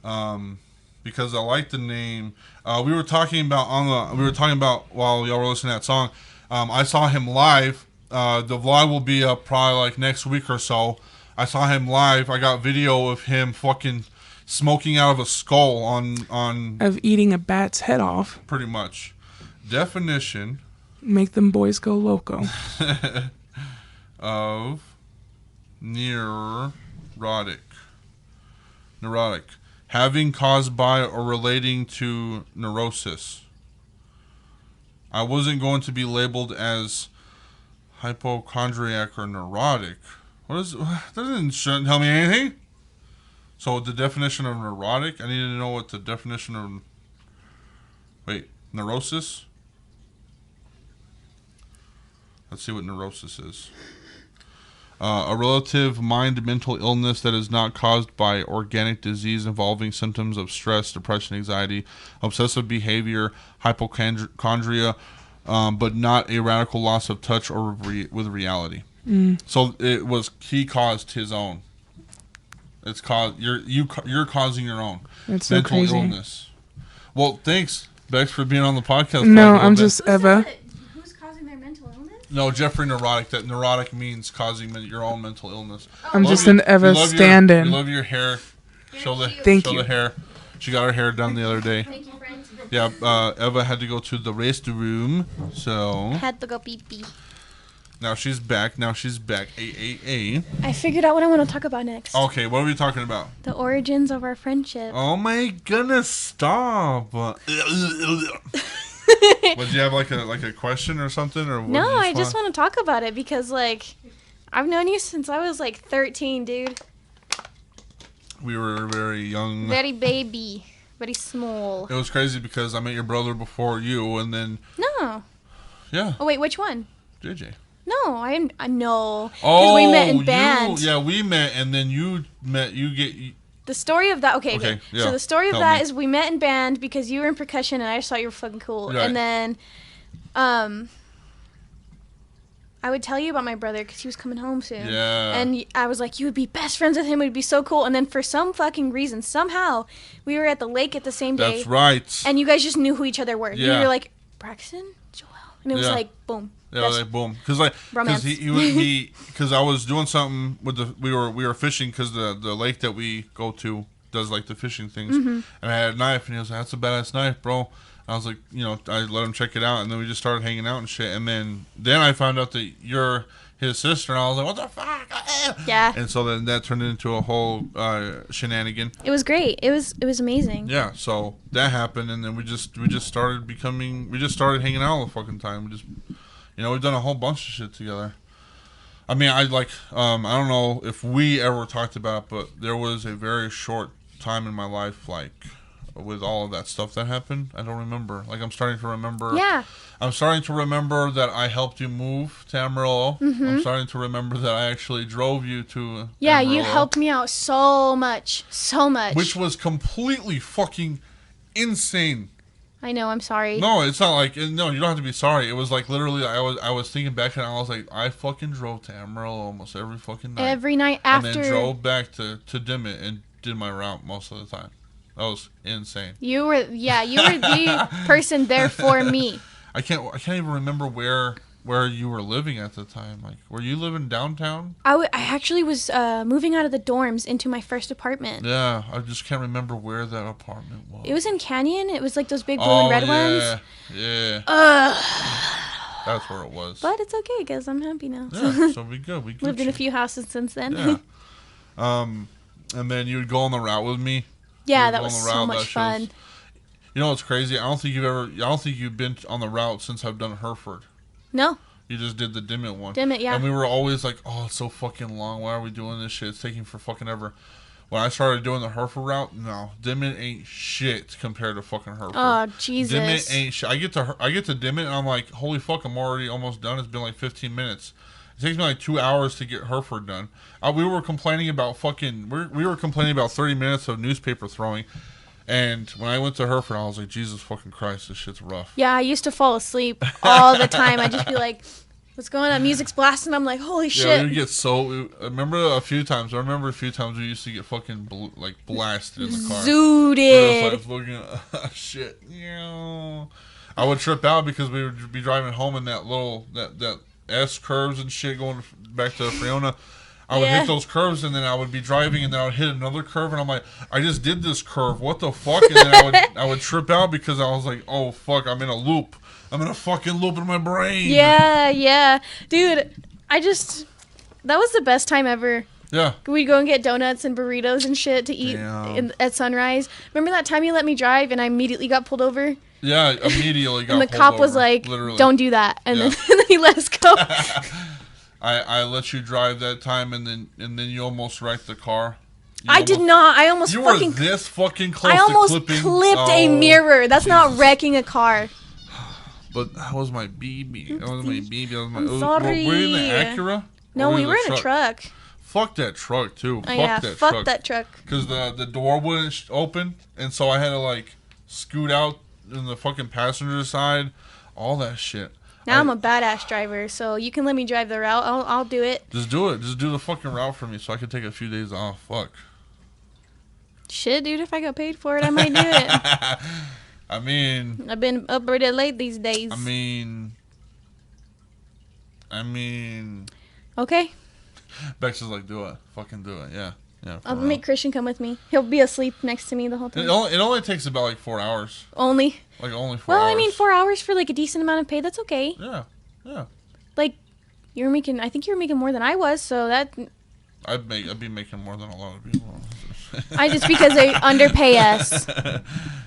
because I like the name. We were talking about while y'all were listening to that song. I saw him live. The vlog will be up probably like next week or so. I saw him live. I got video of him fucking smoking out of a skull on
Of eating a bat's head off.
pretty much. Definition
Make them boys go loco.
of neurotic. Neurotic. Having caused by or relating to neurosis. I wasn't going to be labeled as hypochondriac or neurotic. Shouldn't tell me anything. So the definition of neurotic, I need to know what the definition of... Wait, neurosis? Let's see what neurosis is. A relative mental illness that is not caused by organic disease involving symptoms of stress, depression, anxiety, obsessive behavior, hypochondria, but not a radical loss of touch or with reality. So he caused his own. It's caused you're causing your own
That's so
mental
crazy.
illness. Well, thanks, Bex, for being on the podcast.
No, I'm just Eva.
Who's causing their mental illness?
No, Jeffrey Neurotic. That neurotic means causing your own mental illness.
I'm just an Eva stand-in.
We love your hair. Show the
Thank you.
the hair. She got her hair done the other day.
Thank you, friend.
Yeah, Eva had to go to the restroom, so
Had to go pee pee.
now she's back.
I figured out what I want to talk about next.
Okay, what are we talking about?
The origins of our friendship.
Oh my goodness! Stop. Would you have like a question or something, or
No, I just want to talk about it because like I've known you since I was like 13, dude.
We were very young.
Very baby, very small.
It was crazy because I met your brother before you, and then
No.
yeah,
Oh wait, which one?
JJ.
No, I know. Because
Oh,
we met in band.
we met, and then you met.
The story of that. Okay.
yeah.
So the story of
Tell
that
me.
is we met in band because you were in percussion and I just thought you were fucking cool.
Right.
And then, I would tell you about my brother because he was coming home soon.
Yeah.
And I was like, you would be best friends with him. It would be so cool. And then for some fucking reason, somehow, we were at the lake at the same day.
That's right.
And you guys just knew who each other were.
Yeah.
You were like, Braxton, Joel. And it was
Yeah.
like, boom.
Yeah,
Best-
like boom, because
Romance.
because I was doing something with we were fishing because the lake that we go to does like the fishing things,
Mm-hmm.
and I had a knife, and he was like, "That's a badass knife, bro." And I was like, I let him check it out, and then we just started hanging out and shit, and then I found out that you're his sister, and I was like, what the fuck?
Yeah.
And so then that turned into a whole shenanigan.
It was great. It was amazing.
Yeah, so that happened, and then we just started hanging out all the fucking time. We've done a whole bunch of shit together. I mean, I don't know if we ever talked about it, but there was a very short time in my life, like, with all of that stuff that happened. I don't remember. Like, I'm starting to remember.
Yeah.
I'm starting to remember that I helped you move to Amarillo. Mm-hmm. I'm starting to remember that I actually drove you to
Yeah,
Amarillo,
you helped me out so much. So much.
which was completely fucking insane.
I know, I'm sorry.
No, it's not like, no, you don't have to be sorry. It was like, literally, I was thinking back, and I was like, I fucking drove to Amarillo almost every fucking night.
Every night after.
And then drove back to Dimmitt and did my route most of the time. That was insane.
You were the person there for me.
I can't even remember where you were living at the time. Like, were you living downtown?
I actually was moving out of the dorms into my first apartment.
Yeah, I just can't remember where that apartment was.
It was in Canyon. It was like those big blue and red ones.
Yeah. That's where it was.
But it's okay because I'm happy now.
Yeah, so we good. We
lived in a few houses since then.
Yeah. And then you would go on the route with me.
Yeah, that was so much fun.
You know what's crazy? I don't think you've been on the route since I've done Hereford.
No.
You just did the Dimmitt one.
Dimmitt, yeah.
And we were always like, oh, it's so fucking long. Why are we doing this shit? It's taking for fucking ever. When I started doing the Hereford route, no, Dimmitt ain't shit compared to fucking Hereford.
Oh, Jesus.
Dimmitt ain't shit. I get to Dimmitt, and I'm like, holy fuck, I'm already almost done. It's been like 15 minutes. It takes me like 2 hours to get Hereford done. We were complaining about 30 minutes of newspaper throwing. And when I went to Hereford, I was like, Jesus fucking Christ, this shit's rough.
Yeah, I used to fall asleep all the time. I'd just be like, what's going on? Music's blasting. I'm like, holy shit.
Yeah, we would get I remember a few times we used to get fucking blasted in the car.
Zooted.
Like looking shit. I would trip out because we would be driving home in that little, that S curves and shit going back to Friona. I would hit those curves, and then I would be driving, and then I would hit another curve, and I'm like, I just did this curve. What the fuck? And then I would trip out because I was like, oh, fuck, I'm in a loop. I'm in a fucking loop in my brain.
Yeah. Dude, that was the best time ever.
Yeah.
We'd go and get donuts and burritos and shit to eat at sunrise. Remember that time you let me drive, and I immediately got pulled over?
Yeah, immediately got pulled over.
And the cop was like, literally, don't do that. And then he let us go.
I let you drive that time, and then you almost wrecked the car.
I did not. I almost
you
fucking...
were this fucking close
I almost
to clipping...
clipped a mirror. That's not wrecking a car.
But that was my BB. That was my BB.
I'm sorry.
Were you in the Acura?
No, we were in a truck.
Fuck that truck, too.
Fuck that truck.
Because the door wouldn't open, and so I had to, like, scoot out in the fucking passenger side. All that shit.
Now I'm a badass driver, so you can let me drive the route. I'll do it.
Just do it. Just do the fucking route for me so I can take a few days off. Fuck.
Shit, dude, if I got paid for it, I might do it.
I mean...
I've been up pretty late these days.
I mean...
Okay.
Bex is like, do it. Fucking do it. Yeah.
I'll make Christian come with me. He'll be asleep next to me the whole time.
It only takes about like 4 hours.
Only?
Like only 4 hours.
Well, I mean, 4 hours for like a decent amount of pay, that's okay.
Yeah.
Like, I think you were making more than I was, so that...
I'd be making more than a lot of people.
Just because they underpay us.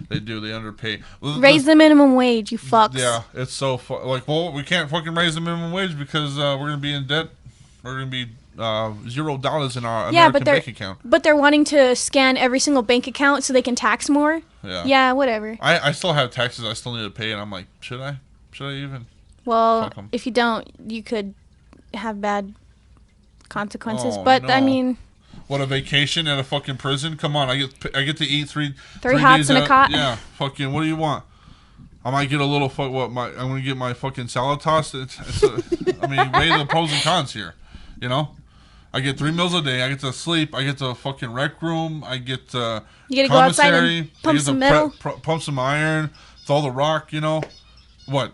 They do. They underpay.
Raise the minimum wage, you fucks.
Yeah, it's so well, we can't fucking raise the minimum wage because we're gonna be in debt. We're gonna be $0 in our American bank account.
But they're wanting to scan every single bank account so they can tax more. Yeah, whatever.
I still have taxes I still need to pay, and I'm like, should I even?
Well, if you don't, you could have bad consequences. But no. I mean,
what, a vacation at a fucking prison? Come on, I get to eat three
hots in a cot.
Yeah, fucking. What do you want? I might get a little I'm gonna get my fucking salad tossed. Weigh the pros and cons here. You know, I get 3 meals a day. I get to sleep. I get to fucking rec room. I get to
you get to go outside and pump some metal,
pump some iron, throw the rock. You know, what?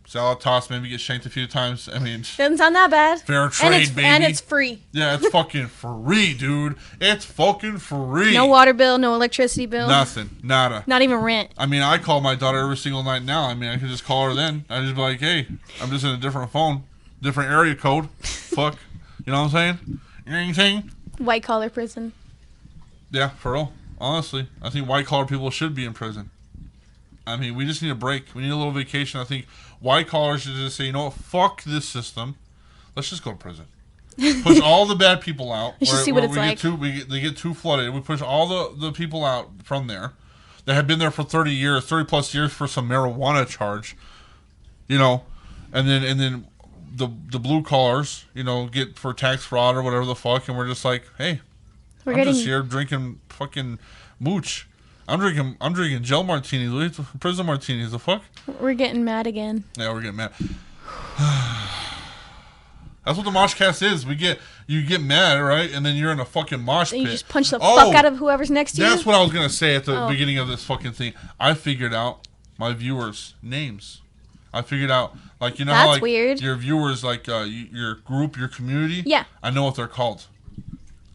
Salad toss, maybe get shanked a few times. I mean,
doesn't sound that bad.
Fair trade, baby.
And it's free.
Yeah, it's fucking free, dude. It's fucking free.
No water bill, no electricity bill.
Nothing. Nada.
Not even rent.
I mean, I call my daughter every single night now. I mean, I could just call her then. I just be like, hey, I'm just in a different phone, different area code. fuck? You know what I'm saying? You know what I'm saying?
White collar prison.
Yeah, for real. Honestly, I think white collar people should be in prison. I mean, we just need a break. We need a little vacation. I think white collars should just say, you know what? Fuck this system. Let's just go to prison. Push all the bad people out.
Let's just see what it's like.
They get too flooded. We push all the people out from there that have been there for 30 plus years for some marijuana charge. You know, and then the blue collars, you know, get for tax fraud or whatever the fuck, and we're just like, hey, I'm just here drinking fucking mooch. I'm drinking gel martinis, prison martinis. The fuck?
We're getting mad again.
Yeah, we're getting mad. That's what the MOSHCAST is. You get mad, right? And then you're in a fucking mosh pit.
You just punch the fuck out of whoever's next to you?
That's what I was going to say at the beginning of this fucking thing. I figured out my viewers' names. I figured out, like, you know how, like,
weird.
Your viewers, like, your group, your community?
Yeah.
I know what they're called.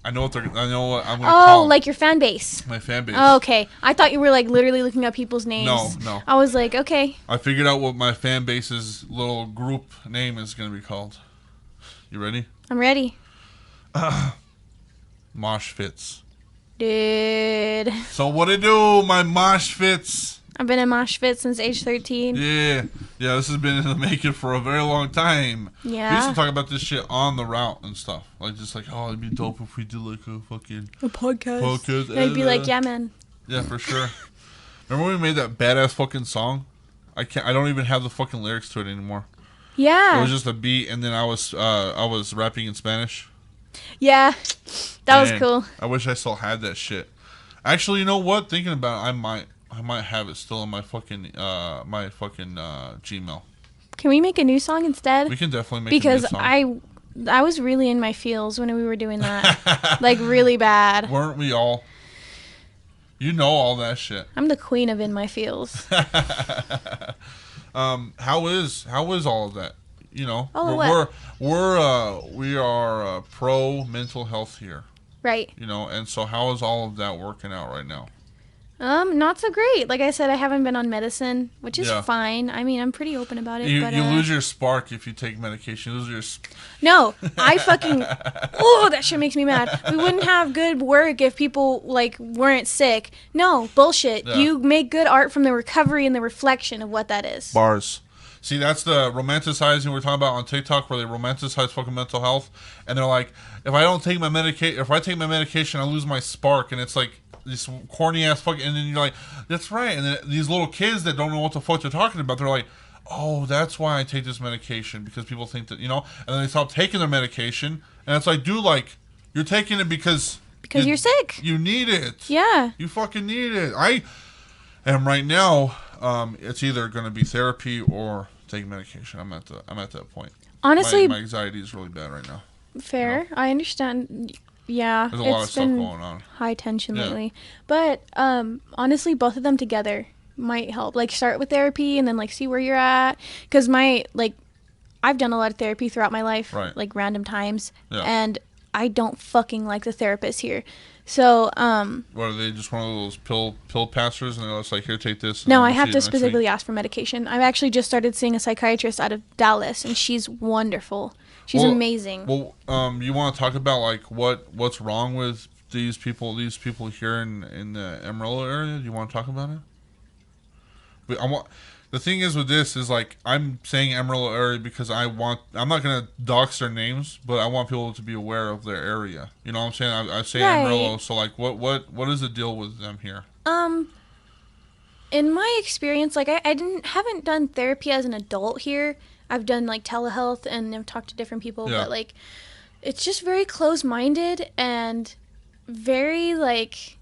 I know what I'm going to call them.
Oh, like your fan base.
My fan base.
Oh, okay. I thought you were, like, literally looking up people's names.
No.
I was like, okay.
I figured out what my fan base's little group name is going to be called. You ready?
I'm ready.
Moshfits.
Dude.
So what it do, my moshfits?
I've been in moshfits since age 13.
Yeah, this has been in the making for a very long time.
Yeah.
We used to talk about this shit on the route and stuff. Like, just like, oh, it'd be dope if we did like a fucking...
A podcast.
And I'd be like, yeah, man.
Yeah, for sure. Remember when we made that badass fucking song? I don't even have the fucking lyrics to it anymore.
Yeah.
It was just a beat, and then I was rapping in Spanish.
Yeah. That was cool.
I wish I still had that shit. Actually, you know what? Thinking about it, I might have it still in my fucking Gmail.
Can we make a new song instead?
We can definitely make a new song.
Because I was really in my feels when we were doing that. Like, really bad.
Weren't we all? You know all that shit.
I'm the queen of in my feels.
How is all of that? You know, we are pro mental health here.
Right.
You know, and so how is all of that working out right now?
Not so great. Like I said, I haven't been on medicine, which is fine. I mean, I'm pretty open about it.
You lose your spark if you take medication. You lose your...
No, I fucking... Oh, that shit makes me mad. We wouldn't have good work if people, like, weren't sick. No, bullshit. Yeah. You make good art from the recovery and the reflection of what that is.
Bars. See, that's the romanticizing we're talking about on TikTok, where they romanticize fucking mental health, and they're like, if I take my medication, I lose my spark, and it's like this corny ass fucking, and then you're like, that's right, and then these little kids that don't know what the fuck they're talking about, they're like, oh, that's why I take this medication, because people think that, you know, and then they stop taking their medication, and it's like, dude, like, you're taking it because
you're sick.
You need it.
Yeah.
You fucking need it. I am right now. It's either going to be therapy or taking medication. I'm at that point.
Honestly,
my anxiety is really bad right now.
Fair, you know? I understand. Yeah,
there's a lot of stuff going on.
High tension lately, but honestly, both of them together might help. Like, start with therapy and then like see where you're at. Because I've done a lot of therapy throughout my life,
right.
Like random times, and I don't fucking like the therapist here. So,
what are they, just one of those pill passers, and they're just like, here, take this?
No, I have to specifically ask for medication. I've actually just started seeing a psychiatrist out of Dallas, and she's wonderful. She's amazing.
Well, you want to talk about like what's wrong with these people here in the Amarillo area? Do you want to talk about it? The thing is with this is, like, I'm saying Amarillo area because I'm not going to dox their names, but I want people to be aware of their area. You know what I'm saying? I say right. Amarillo, so like what is the deal with them here?
In my experience, like I haven't done therapy as an adult here. I've done like telehealth and I've talked to different people, but like it's just very close-minded and very like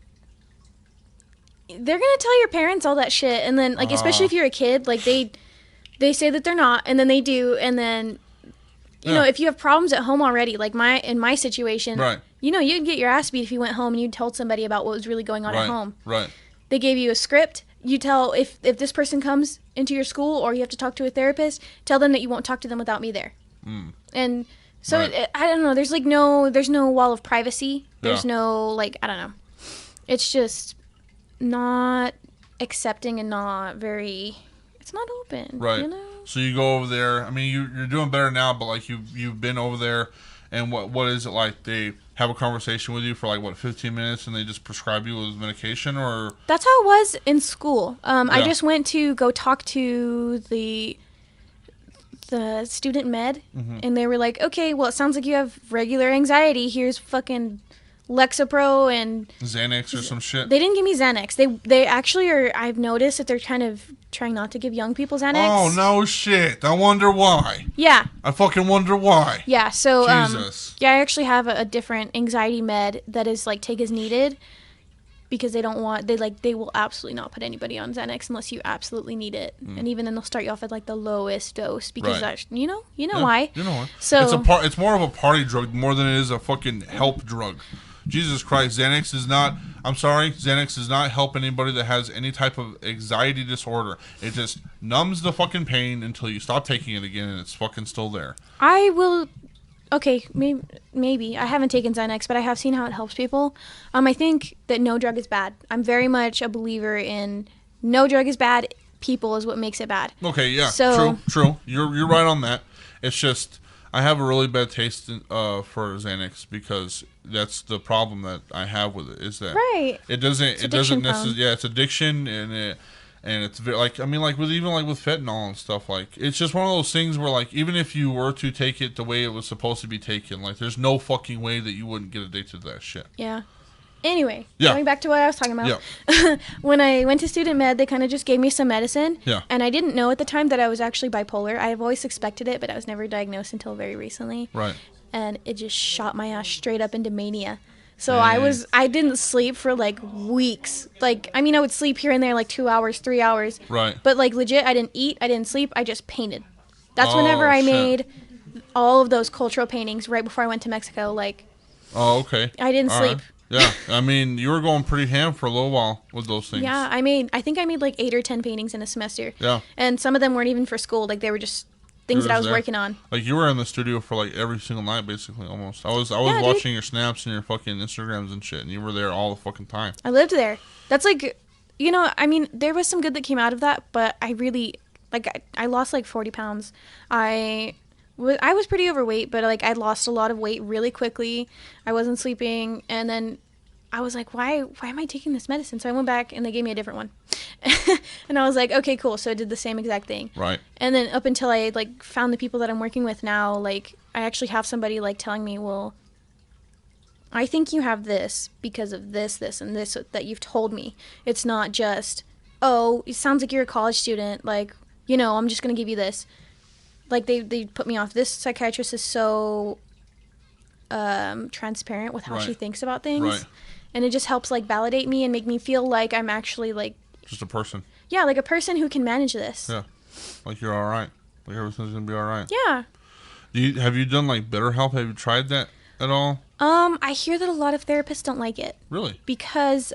they're gonna tell your parents all that shit, and then like especially if you're a kid, like they say that they're not, and then they do, and then you know, if you have problems at home already, like in my situation,
right.
You know, you'd get your ass beat if you went home and you told somebody about what was really going on
right.
at home.
Right.
They gave you a script. You tell if this person comes into your school or you have to talk to a therapist, tell them that you won't talk to them without me there. And so right. I don't know. There's like there's no wall of privacy. There's no like, I don't know. It's just not accepting and not very. It's not open.
Right.
You know?
So you go over there. I mean, you're doing better now, but like you've been over there, and what is it like? They have a conversation with you for like 15 minutes, and they just prescribe you with medication, or
that's how it was in school. I just went to go talk to the student med, and they were like, okay, well, it sounds like you have regular anxiety. Here's fucking Lexapro and
Xanax or some shit.
They didn't give me Xanax. They actually are. I've noticed that they're kind of trying not to give young people Xanax.
Oh no shit! I wonder why.
Yeah.
I fucking wonder why.
Yeah. So
Jesus.
Yeah, I actually have a different anxiety med that is like take as needed, because they don't want they will absolutely not put anybody on Xanax unless you absolutely need it, and even then they'll start you off at like the lowest dose because that's you know why.
You know why?
So
it's more of a party drug more than it is a fucking help drug. Jesus Christ, Xanax is not. I'm sorry, Xanax does not help anybody that has any type of anxiety disorder. It just numbs the fucking pain until you stop taking it again, and it's fucking still there.
I will. Okay, maybe. I haven't taken Xanax, but I have seen how it helps people. I think that no drug is bad. I'm very much a believer in no drug is bad. People is what makes it bad.
Okay, yeah,
so,
true. You're right on that. It's just I have a really bad taste for Xanax because that's the problem that I have with it. Is that it doesn't necessarily it's addiction and it's very, like with fentanyl and stuff, like it's just one of those things where like even if you were to take it the way it was supposed to be taken, like there's no fucking way that you wouldn't get addicted to that shit.
Yeah. Anyway, going back to what I was talking about. Yeah. When I went to student med, they kind of just gave me some medicine.
Yeah.
And I didn't know at the time that I was actually bipolar. I've always suspected it, but I was never diagnosed until very recently.
Right.
And it just shot my ass straight up into mania. So I didn't sleep for like weeks. Like, I mean, I would sleep here and there like 2 hours, 3 hours.
Right.
But like legit, I didn't eat, I didn't sleep, I just painted. That's whenever I made all of those cultural paintings right before I went to Mexico. Like.
Oh, okay.
I didn't sleep.
Right. Yeah, I mean, you were going pretty ham for a little while with those things.
Yeah, I think I made like 8 or 10 paintings in a semester.
Yeah.
And some of them weren't even for school. Like, they were just things that I was working on.
Like, you were in the studio for like every single night, basically, almost. I was watching your snaps and your fucking Instagrams and shit, and you were there all the fucking time.
I lived there. That's like, I mean, there was some good that came out of that, but I really, like, I lost like 40 pounds. I was pretty overweight, but like I lost a lot of weight really quickly. I wasn't sleeping, and then I was like, why am I taking this medicine? So I went back and they gave me a different one. And I was like, okay, cool. So I did the same exact thing.
Right.
And then up until I like found the people that I'm working with now, like I actually have somebody like telling me, well, I think you have this because of this, and this that you've told me. It's not just, oh, it sounds like you're a college student. Like, I'm just going to give you this. Like, they put me off. This psychiatrist is so transparent with how she thinks about things.
Right.
And it just helps, like, validate me and make me feel like I'm actually, like...
Just a person.
Yeah, like a person who can manage this.
Yeah. Like, you're all right. Like, everything's going to be all right.
Yeah.
Have you done, like, BetterHelp? Have you tried that at all?
I hear that a lot of therapists don't like it.
Really?
Because,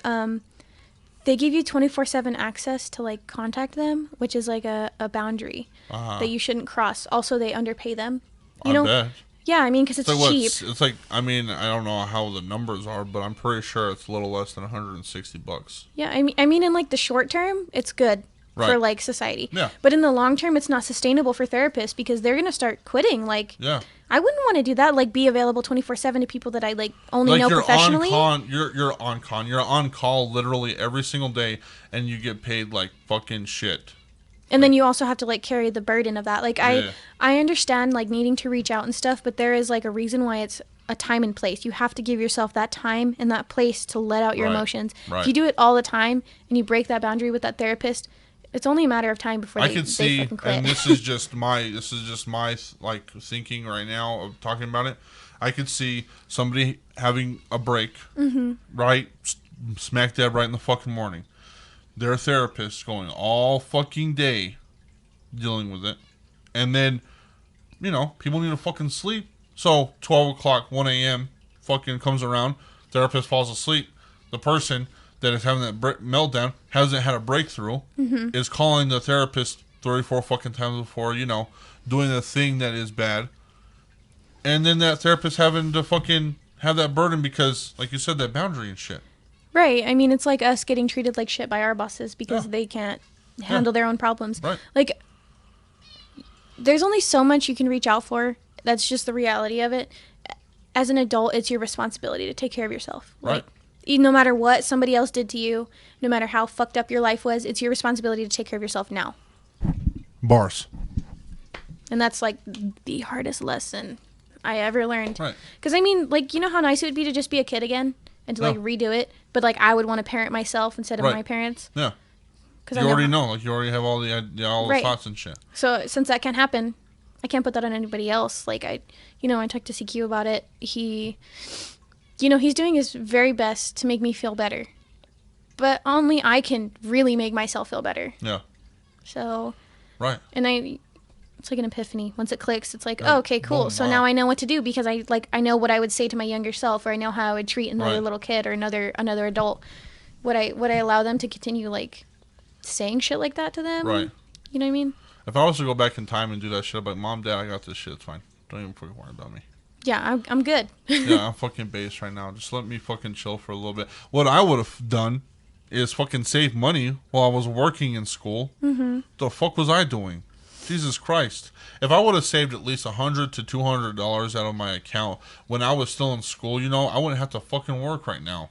they give you 24/7 access to, like, contact them, which is, like, a boundary that you shouldn't cross. Also, they underpay them.
I bet.
Yeah, I mean, because it's cheap.
It's like, I mean, I don't know how the numbers are, but I'm pretty sure it's a little less than $160.
Yeah, I mean, in, like, the short term, it's good for, like, society.
Yeah.
But in the long term, it's not sustainable for therapists because they're going to start quitting. Like,
yeah.
I wouldn't want to do that, like, be available 24/7 to people that I, like, only know professionally.
You're on call literally every single day, and you get paid, like, fucking shit.
And then you also have to, like, carry the burden of that. Like, I understand, like, needing to reach out and stuff, but there is, like, a reason why it's a time and place. You have to give yourself that time and that place to let out your emotions.
Right.
If you do it all the time and you break that boundary with that therapist, it's only a matter of time before they fucking quit.
And this is just my like thinking right now of talking about it. I could see somebody having a break, right, smack dab right in the fucking morning. Their therapist going all fucking day dealing with it. And then, people need to fucking sleep. So 12 o'clock, 1 a.m. fucking comes around. Therapist falls asleep. The person that is having that meltdown hasn't had a breakthrough, is calling the therapist 34 fucking times before, doing the thing that is bad. And then that therapist having to fucking have that burden because, like you said, that boundary and shit.
Right. I mean, it's like us getting treated like shit by our bosses because they can't handle their own problems.
Right.
Like, there's only so much you can reach out for. That's just the reality of it. As an adult, it's your responsibility to take care of yourself.
Right.
Like, no matter what somebody else did to you, no matter how fucked up your life was, it's your responsibility to take care of yourself now.
Bars.
And that's like the hardest lesson I ever learned.
Right.
Because I mean, like, you know how nice it would be to just be a kid again and to like redo it, but like I would want to parent myself instead of my parents.
Yeah. Because you already know, like you already have all the thoughts and shit.
So since that can't happen, I can't put that on anybody else. Like I talked to CQ about it. He's doing his very best to make me feel better, but only I can really make myself feel better.
Yeah.
So.
Right.
And it's like an epiphany. Once it clicks, it's like, oh, okay, cool. So now I know what to do because I know what I would say to my younger self, or I know how I would treat another little kid or another adult. Would I allow them to continue like saying shit like that to them?
Right.
You know what I mean?
If I was to go back in time and do that shit, I'd be like, Mom, Dad, I got this shit. It's fine. Don't even fucking worry about me.
Yeah, I'm good.
Yeah, I'm fucking based right now. Just let me fucking chill for a little bit. What I would have done is fucking save money while I was working in school. Mm-hmm. The fuck was I doing? Jesus Christ. If I would have saved at least $100 to $200 out of my account when I was still in school, I wouldn't have to fucking work right now.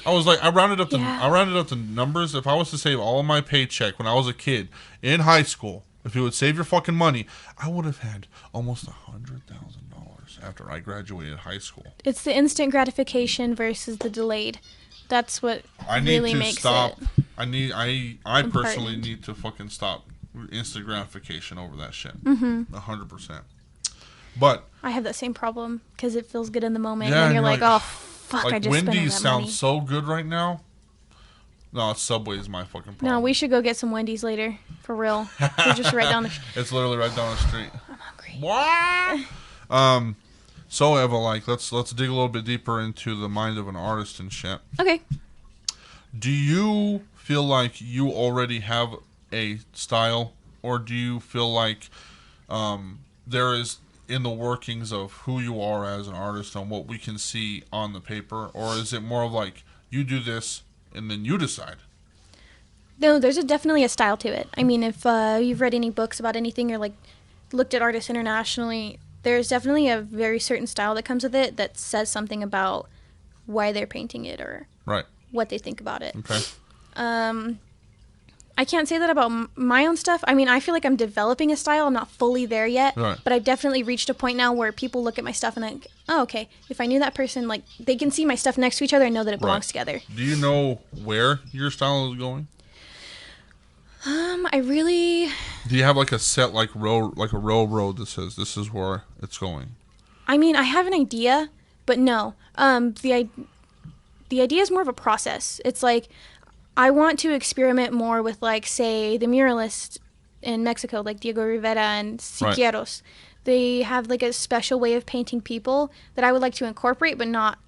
I was like, I rounded up the numbers. If I was to save all of my paycheck when I was a kid in high school, if you would save your fucking money, I would have had almost $100,000 after I graduated high school.
It's the instant gratification versus the delayed. That's what really makes it.
I personally need to fucking stop instant gratification over that shit. 100%. But
I have that same problem because it feels good in the moment, and then you're like, oh fuck, I just spent that money.
Wendy's sounds so good right now. No, Subway is my fucking problem.
No, we should go get some Wendy's later, for real. We're just right down the street.
It's literally right down the street.
I'm hungry.
What? So Eva, like, let's dig a little bit deeper into the mind of an artist and shit.
Okay.
Do you feel like you already have a style, or do you feel like there is in the workings of who you are as an artist and what we can see on the paper, or is it more of like you do this and then you decide?
No, there's definitely a style to it. I mean, if you've read any books about anything or like looked at artists internationally, there's definitely a very certain style that comes with it that says something about why they're painting it or what they think about it.
Okay.
I can't say that about my own stuff. I mean, I feel like I'm developing a style. I'm not fully there yet, but I've definitely reached a point now where people look at my stuff and think, oh, okay, if I knew that person, like, they can see my stuff next to each other and know that it belongs together.
Do you know where your style is going?
Do
you have like a set like a railroad that says this is where it's going?
I mean, I have an idea, but no. The idea is more of a process. It's like I want to experiment more with, like, say, the muralists in Mexico, like Diego Rivera and Siqueiros. They have like a special way of painting people that I would like to incorporate, but not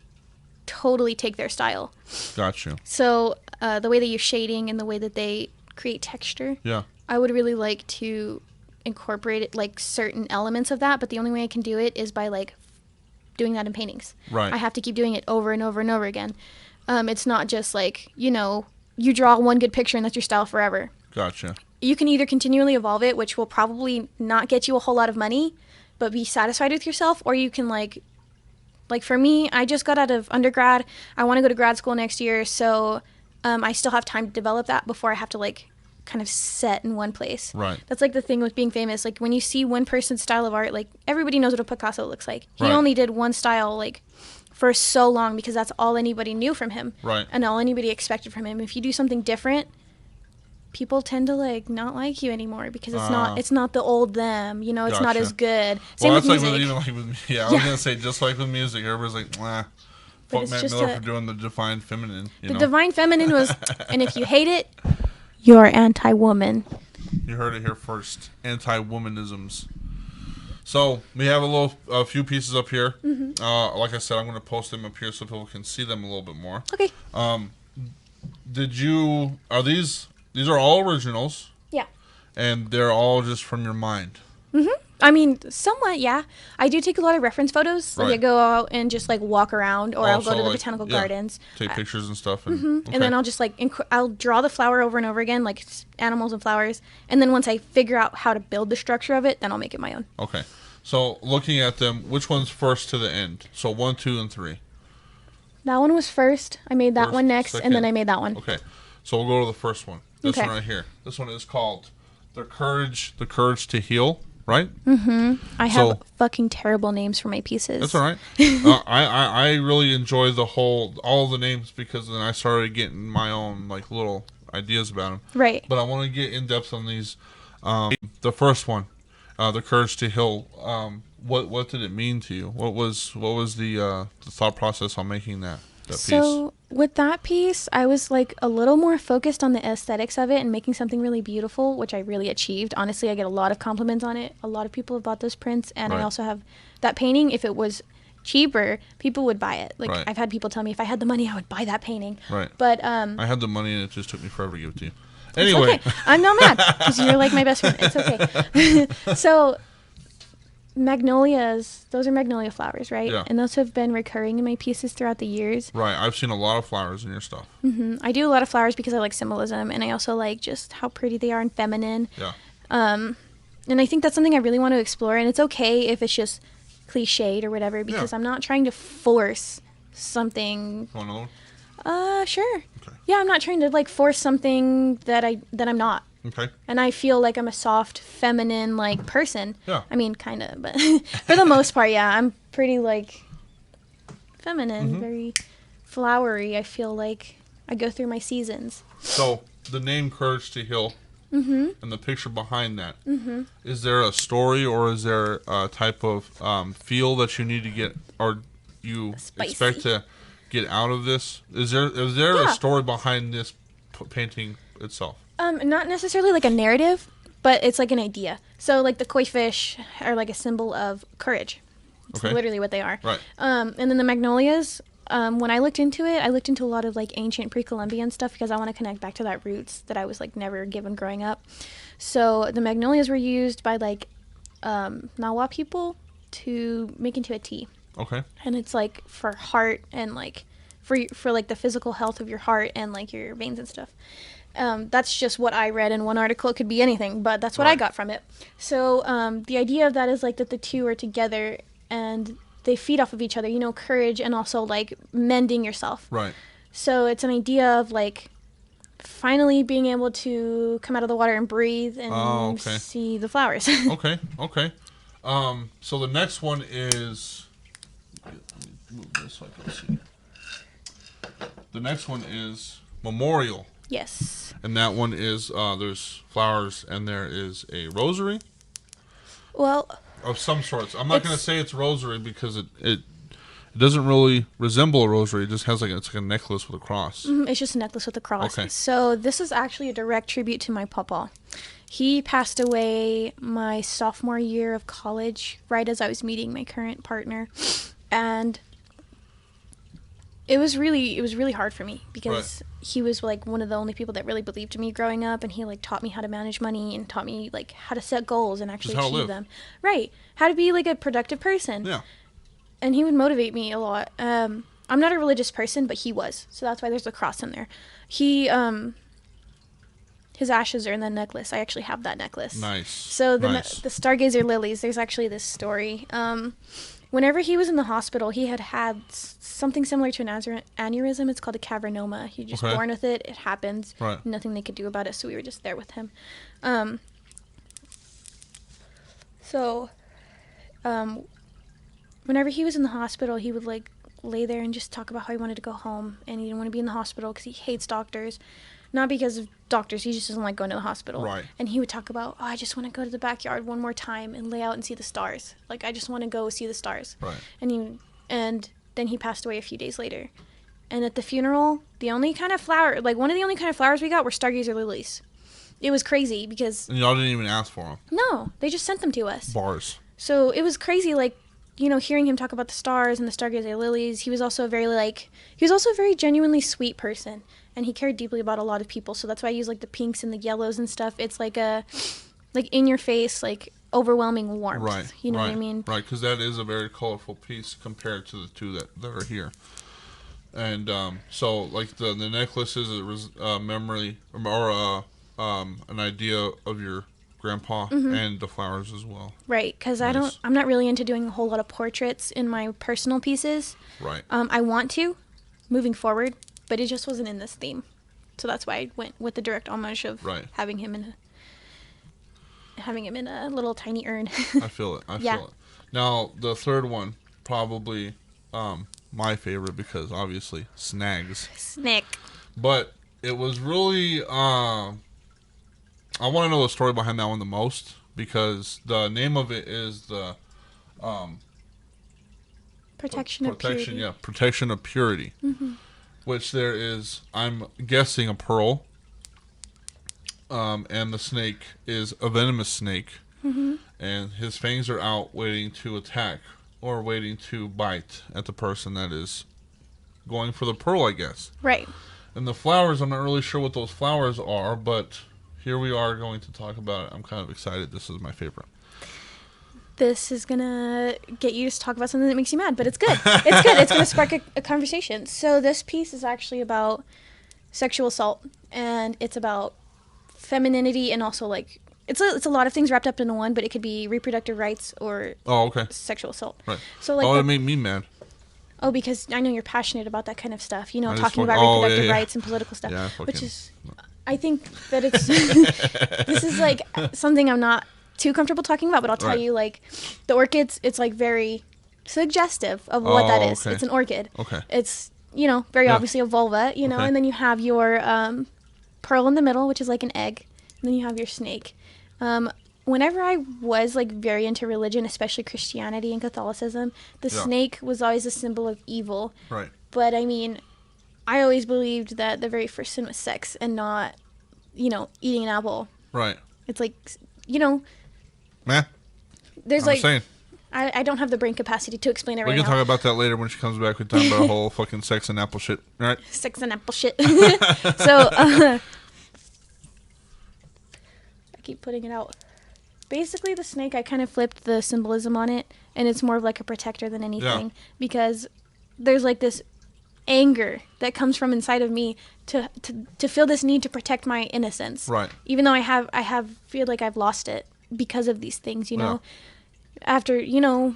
totally take their style.
Gotcha.
So the way they use shading and the way that they create texture.
Yeah.
I would really like to incorporate it, like certain elements of that, but the only way I can do it is by like doing that in paintings.
Right.
I have to keep doing it over and over and over again. It's not just like, you draw one good picture and that's your style forever.
Gotcha.
You can either continually evolve it, which will probably not get you a whole lot of money, but be satisfied with yourself, or you can like for me, I just got out of undergrad. I want to go to grad school next year, so I still have time to develop that before I have to like kind of set in one place.
Right.
That's like the thing with being famous. Like when you see one person's style of art, like everybody knows what a Picasso looks like. He only did one style like for so long because that's all anybody knew from him.
Right.
And all anybody expected from him. If you do something different, people tend to like not like you anymore because it's not the old them, it's not as good. Same with music.
I was gonna say just like with music, everybody's like, fuck Matt Miller for doing the Divine Feminine.
The Divine Feminine was, and if you hate it, you're anti-woman.
You heard it here first. Anti-womanisms. So we have a few pieces up here. Mm-hmm. Like I said, I'm going to post them up here so people can see them a little bit more.
Okay.
These are all originals?
Yeah.
And they're all just from your mind?
Mm-hmm. I mean, somewhat, yeah. I do take a lot of reference photos. Like I go out and just like walk around, or I'll go to the botanical gardens.
Take pictures and stuff. And,
okay. And then I'll just like, I'll draw the flower over and over again, like animals and flowers. And then once I figure out how to build the structure of it, then I'll make it my own.
Okay. So looking at them, which one's first to the end? So 1, 2, and 3.
That one was first. I made that one next, second. And then I made that one.
Okay. So we'll go to the first one. This one right here. This one is called The Courage to Heal. Right?
Mm-hmm. I have fucking terrible names for my pieces.
That's all right. I really enjoy all the names, because then I started getting my own like little ideas about them.
Right.
But I want to get in depth on these. The first one, The Courage to Heal. What did it mean to you? What was the thought process on making that piece?
So with that piece, I was like a little more focused on the aesthetics of it and making something really beautiful, which I really achieved. Honestly, I get a lot of compliments on it. A lot of people have bought those prints, and I also have that painting. If it was cheaper, people would buy it. Like I've had people tell me if I had the money, I would buy that painting.
Right.
But
I had the money, and it just took me forever to give it to you. Anyway,
it's okay. I'm not mad because you're like my best friend. It's okay. So magnolias, those are magnolia flowers, right?
Yeah.
And those have been recurring in my pieces throughout the years.
Right. I've seen a lot of flowers in your stuff.
Mm-hmm. I do a lot of flowers because I like symbolism, and I also like just how pretty they are and feminine.
Yeah.
And I think that's something I really want to explore, and it's okay if it's just cliched or whatever, because I'm not trying to force something.
Want another one?
Sure.
Okay.
Yeah, I'm not trying to like force something that I'm not.
Okay.
And I feel like I'm a soft, feminine, like, person.
Yeah.
I mean, kind of, but for the most part, yeah, I'm pretty, like, feminine, very flowery. I feel like I go through my seasons.
So, the name Courage to Heal and the picture behind that, is there a story, or is there a type of feel that you need to get, or you expect to get out of this? Is there a story behind this painting itself?
Not necessarily like a narrative, but it's like an idea. So like the koi fish are like a symbol of courage. It's literally what they are.
Right.
And then the magnolias, when I looked into it, I looked into a lot of like ancient pre-Columbian stuff because I want to connect back to that roots that I was like never given growing up. So the magnolias were used by like Nawa people to make into a tea.
Okay.
And it's like for heart and like for like the physical health of your heart and like your veins and stuff. That's just what I read in one article. It could be anything, but that's what I got from it. So the idea of that is like that the two are together and they feed off of each other, you know, courage and also like mending yourself.
Right. So
it's an idea of like finally being able to come out of the water and breathe and see the flowers.
Okay. So the next one is, move this so I can see. The next one is Memorial.
Yes.
And that one is, there's flowers and there is a rosary.
Well.
Of some sorts. I'm not going to say it's rosary because it doesn't really resemble a rosary. It just has it's like a necklace with a cross.
It's just a necklace with a cross.
Okay.
So this is actually a direct tribute to my papa. He passed away my sophomore year of college, right as I was meeting my current partner. And it was really hard for me because he was like one of the only people that really believed in me growing up, and he like taught me how to manage money and taught me like how to set goals and actually achieve them. Right. How to be like a productive person.
Yeah.
And he would motivate me a lot. I'm not a religious person, but he was. So that's why there's a cross in there. He his ashes are in the necklace. I actually have that necklace.
Nice.
So the stargazer lilies, there's actually this story. Whenever he was in the hospital, he had something similar to an aneurysm. It's called a cavernoma. He just born with it. It happens.
Right.
Nothing they could do about it, so we were just there with him. Whenever he was in the hospital, he would like lay there and just talk about how he wanted to go home, and he didn't want to be in the hospital because he hates doctors. Not because of doctors, he just doesn't like going to the hospital.
Right.
And he would talk about, I just want to go to the backyard one more time and lay out and see the stars. Like, I just want to go see the stars.
Right.
And then he passed away a few days later. And at the funeral, the only kind of flower, like one of the only kind of flowers we got were stargazer lilies. It was crazy because...
And y'all didn't even ask for them.
No, they just sent them to us.
Bars.
So it was crazy, like, you know, hearing him talk about the stars and the stargazer lilies. He was also a very genuinely sweet person. And he cared deeply about a lot of people. So that's why I use, like, the pinks and the yellows and stuff. It's like in your face, like, overwhelming warmth.
Right.
You know what I mean?
Right, because that is a very colorful piece compared to the two that are here. And so, like the necklace is a memory or an idea of your grandpa, and the flowers as well.
Right, because
Nice.
I'm not really into doing a whole lot of portraits in my personal pieces.
Right.
I want to, moving forward, but it just wasn't in this theme. So that's why I went with the direct homage of having him in a little tiny urn.
I feel it. I feel it. Now, the third one, probably my favorite because obviously snags.
Snake.
But it was really, I want to know the story behind that one the most because the name of it is the
Protection of Purity.
Yeah, Protection of Purity. Which there is, I'm guessing, a pearl. And the snake is a venomous snake. And his fangs are out waiting to attack or waiting to bite at the person that is going for the pearl, I guess.
Right.
And the flowers, I'm not really sure what those flowers are, but here we are going to talk about it. I'm kind of excited. This is my favorite.
This is going to get you to talk about something that makes you mad, but it's good. It's good. It's going to spark a conversation. So this piece is actually about sexual assault, and it's about femininity and also, like, it's a lot of things wrapped up into one, but it could be reproductive rights or sexual assault.
Right.
So, like,
it made me mad.
Oh, because I know you're passionate about that kind of stuff, you know, talking about reproductive rights and political stuff, which is, I think that it's, this is, like, something I'm not too comfortable talking about, but I'll tell you, like, the orchids, it's, like, very suggestive of what that is. It's an orchid. It's, you know, very obviously a vulva, you know, and then you have your pearl in the middle, which is like an egg, and then you have your snake. Whenever I was, like, very into religion, especially Christianity and Catholicism, the snake was always a symbol of evil.
Right.
But, I mean, I always believed that the very first sin was sex and not, you know, eating an apple.
Right.
It's like, you know... There's
I'm saying.
I don't have the brain capacity to explain it right now.
We can talk about that later when she comes back. We're talking about whole fucking sex and apple shit. All right?
Sex and apple shit. So, I keep putting it out. Basically, the snake, I kind of flipped the symbolism on it, and it's more of like a protector than anything. Because there's like this anger that comes from inside of me to feel this need to protect my innocence.
Right.
Even though I feel like I've lost it because of these things, you know. After, you know,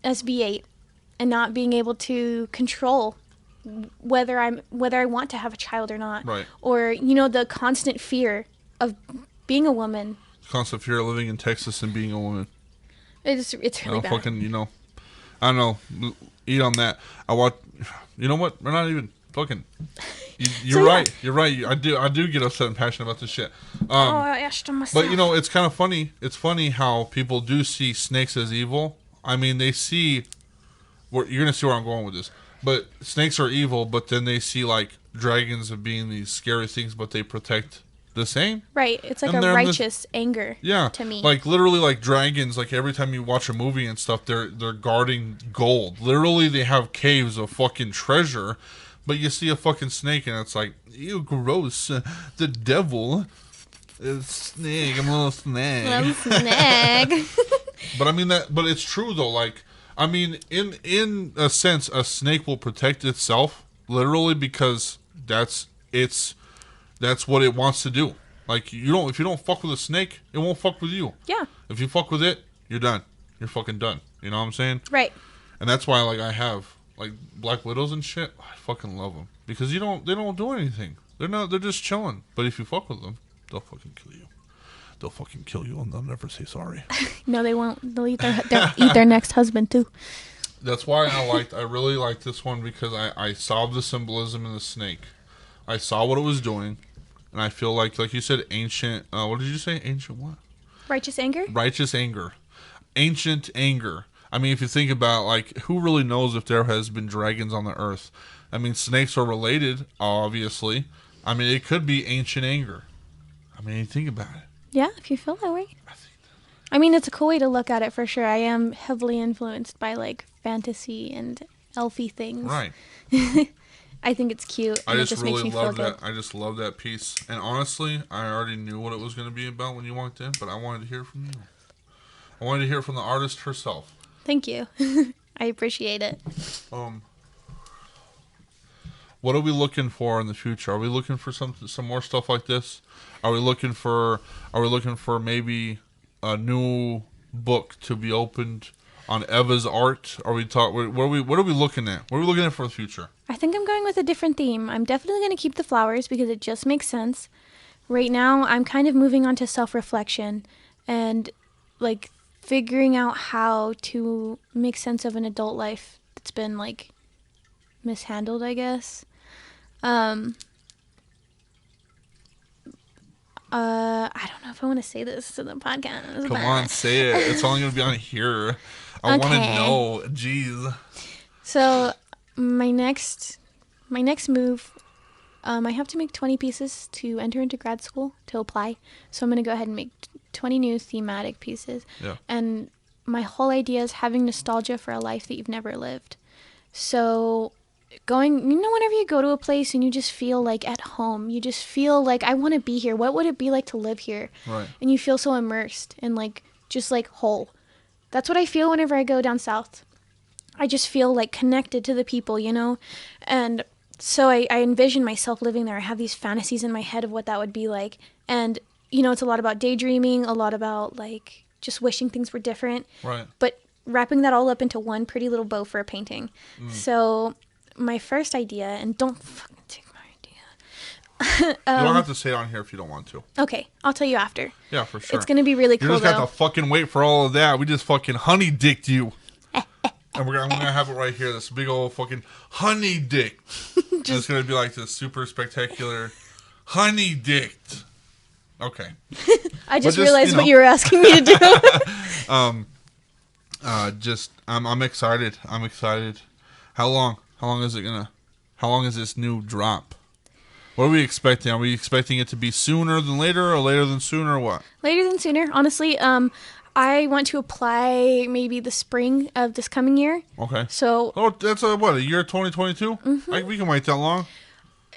SB8 and not being able to control whether I want to have a child or not.
Right.
Or, you know, the constant fear of being a woman.
Constant fear of living in Texas and being a woman.
It's really bad.
Fucking, you know, I don't know. Eat on that. You know what? We're not even fucking. You're right. You're right. I do get upset and passionate about this shit.
I asked myself.
But you know, it's kind of funny. It's funny how people do see snakes as evil. I mean, they see. You're gonna see where I'm going with this. But snakes are evil. But then they see like dragons of being these scary things, but they protect the same.
Right. It's like a righteous anger. Yeah. To me.
Like literally, like dragons. Like every time you watch a movie and stuff, they're guarding gold. Literally, they have caves of fucking treasure. But you see a fucking snake and it's like, ew, gross. The devil. Snake. I'm a little snake.
Little snake.
But I mean but it's true though. Like, I mean, in a sense, a snake will protect itself literally because that's what it wants to do. Like, if you don't fuck with a snake, it won't fuck with you.
Yeah.
If you fuck with it, you're done. You're fucking done. You know what I'm saying?
Right.
And that's why, like, I have like black widows and shit. I fucking love them because they don't do anything. They're just chilling. But if you fuck with them, they'll fucking kill you. They'll fucking kill you and they'll never say sorry.
No, they won't. They'll eat their next husband too.
That's why I really liked this one because I saw the symbolism in the snake. I saw what it was doing, and I feel like you said, ancient. What did you say? Ancient what?
Righteous anger.
Righteous anger. Ancient anger. I mean, if you think about, like, who really knows if there has been dragons on the earth? I mean, snakes are related, obviously. I mean, it could be ancient anger. I mean, think about it.
Yeah, if you feel that way. I mean, it's a cool way to look at it for sure. I am heavily influenced by, like, fantasy and elfy things.
Right.
I think it's cute. And
I just really
makes me
love
feel
that.
good.
I just love that piece. And honestly, I already knew what it was going to be about when you walked in, but I wanted to hear from you. I wanted to hear from the artist herself.
Thank you. I appreciate it.
What are we looking for in the future? Are we looking for some more stuff like this? Are we looking for maybe a new book to be opened on Eva's art? What are we looking at? What are we looking at for the future?
I think I'm going with a different theme. I'm definitely going to keep the flowers because it just makes sense. Right now, I'm kind of moving on to self-reflection and like figuring out how to make sense of an adult life that's been like mishandled, I guess. I don't know if I want to say this to the podcast.
Come on, say it. It's only going to be on here. I want to know. Jeez.
So my next move, I have to make 20 pieces to enter into grad school to apply. So I'm going to go ahead and make 20 new thematic pieces.
Yeah.
And my whole idea is having nostalgia for a life that you've never lived. So whenever you go to a place and you just feel like at home, you just feel like, I want to be here. What would it be like to live here?
Right.
And you feel so immersed and like, just like whole. That's what I feel whenever I go down south. I just feel like connected to the people, And so I envision myself living there. I have these fantasies in my head of what that would be like. And, it's a lot about daydreaming, a lot about like just wishing things were different.
Right.
But wrapping that all up into one pretty little bow for a painting. So my first idea, and don't fucking take my idea.
You don't have to say it on here if you don't want to.
Okay, I'll tell you after.
Yeah, for sure.
It's going to be really cool,
You just got to fucking wait for all of that. We just fucking honey-dicked you. And I'm going to have it right here. This big old fucking honey-dick. It's going to be like this super spectacular honey-dicked. Okay.
I just realized what you were asking me to do.
I'm excited. I'm excited. How long is this new drop? What are we expecting? Are we expecting it to be sooner than later or later than sooner or what? Later
than sooner, honestly. I want to apply maybe the spring of this coming year.
Okay.
So.
Oh, that's a year 2022?
Mm-hmm.
We can wait that long.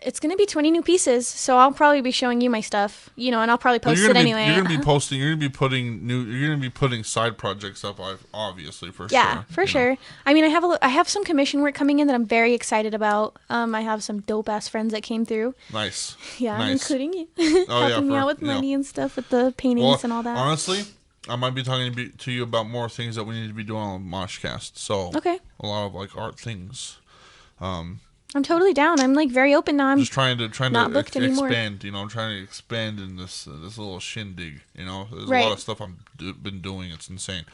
It's going to be 20 new pieces, so I'll probably be showing you my stuff, and I'll probably post it anyway.
You're going to be posting, you're going to be putting side projects up, obviously, for sure.
Yeah, for sure. I mean, I have some commission work coming in that I'm very excited about. I have some dope-ass friends that came through.
Nice.
Yeah,
nice.
Including you. Helping me out with money and stuff, with the paintings and all that.
Honestly, I might be talking to you about more things that we need to be doing on MOSHCAST. So,
okay.
A lot of, art things.
I'm totally down. I'm very open now. I'm
just trying to expand.
anymore.
I'm trying to expand in this little shindig. There's
right.
a lot of stuff I've been doing. It's insane.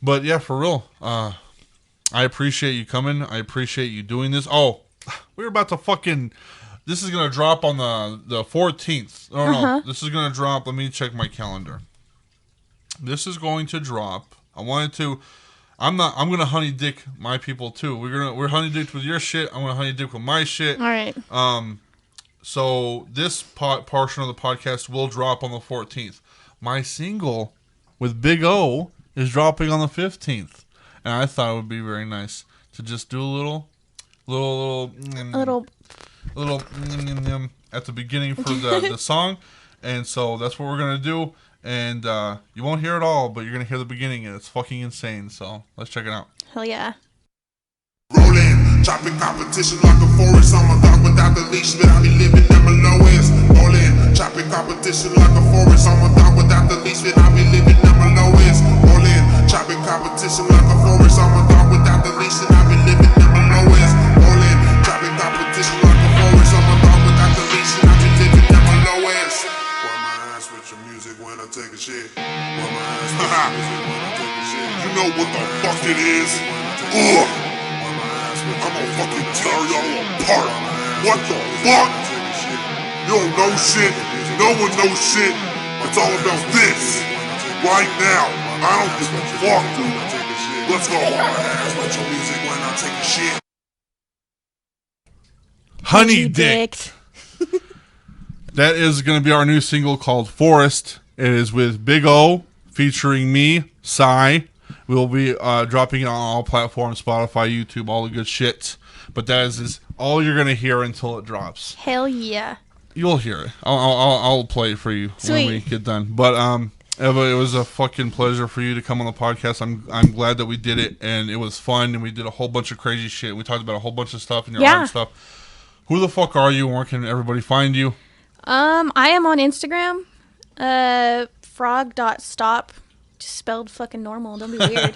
But yeah, for real. I appreciate you coming. I appreciate you doing this. Oh, we're about to fucking. This is gonna drop on the 14th. Oh no, this is gonna drop. Let me check my calendar. This is going to drop. I'm gonna honey dick my people too. We're honey dicked with your shit. I'm gonna honey dick with my shit.
All right.
So this portion of the podcast will drop on the 14th. My single with Big O is dropping on the 15th, and I thought it would be very nice to just do a little at the beginning for the song, and so that's what we're gonna do. And you won't hear it all, but you're going to hear the beginning, and it's fucking insane. So let's check it out.
Hell yeah.
Rollin', chopping competition like a forest. I'm a dog without the leash, but I be living at my lowest. Rollin', chopping competition like a forest. I'm a dog without the leash, but I be living at my lowest. Rollin', chopping competition like a forest. I'm a dog without the leash, and I be living at my lowest. Rollin', chopping competition like a forest. I'm a dog without the leash, and I be living at my lowest. With your music when I take a shit. You know what the fuck it is? I'm gonna fucking tear y'all apart. What the fuck? You don't know shit. No one knows shit. It's all about this. Right now. I don't give a fuck, dude. Let's go. With your music when I take a shit.
Honey Dick. That is going to be our new single called Forest. It is with Big O featuring me, Psy. We'll be dropping it on all platforms, Spotify, YouTube, all the good shit. But that is all you're going to hear until it drops.
Hell yeah.
You'll hear it. I'll play it for you when we get done. But Eva, it was a fucking pleasure for you to come on the podcast. I'm glad that we did it, and it was fun, and we did a whole bunch of crazy shit. We talked about a whole bunch of stuff and your art and stuff. Who the fuck are you, and where can everybody find you?
I am on Instagram, frog.stop. Just spelled fucking normal. Don't be weird.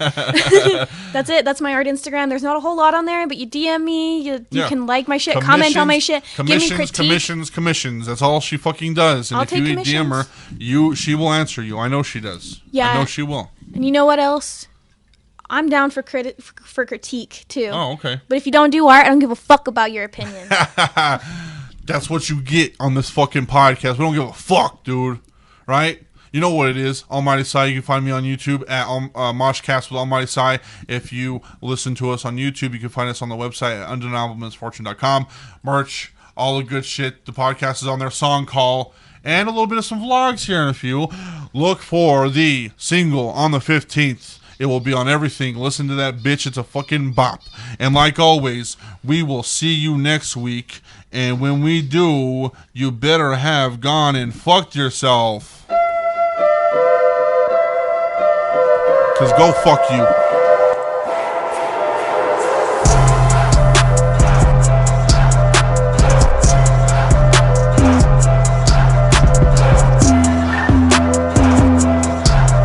That's it. That's my art Instagram. There's not a whole lot on there, but you DM me. You can like my shit, comment on my shit, give me critique.
Commissions. That's all she fucking does. And
I'll
if you DM her, she will answer you. I know she does.
Yeah.
I know she will.
And you know what else? I'm down for critique too.
Oh, okay.
But if you don't do art, I don't give a fuck about your opinion.
That's what you get on this fucking podcast. We don't give a fuck, dude. Right? You know what it is. Almighty Sai. You can find me on YouTube at MOSHCAST with Almighty Sai. If you listen to us on YouTube, you can find us on the website at undeniablemisfortune.com. Merch, all the good shit. The podcast is on there. SONGCALL. And a little bit of some vlogs here in a few. Look for the single on the 15th. It will be on everything. Listen to that bitch. It's a fucking bop. And like always, we will see you next week. And when we do, you better have gone and fucked yourself. Because go fuck you.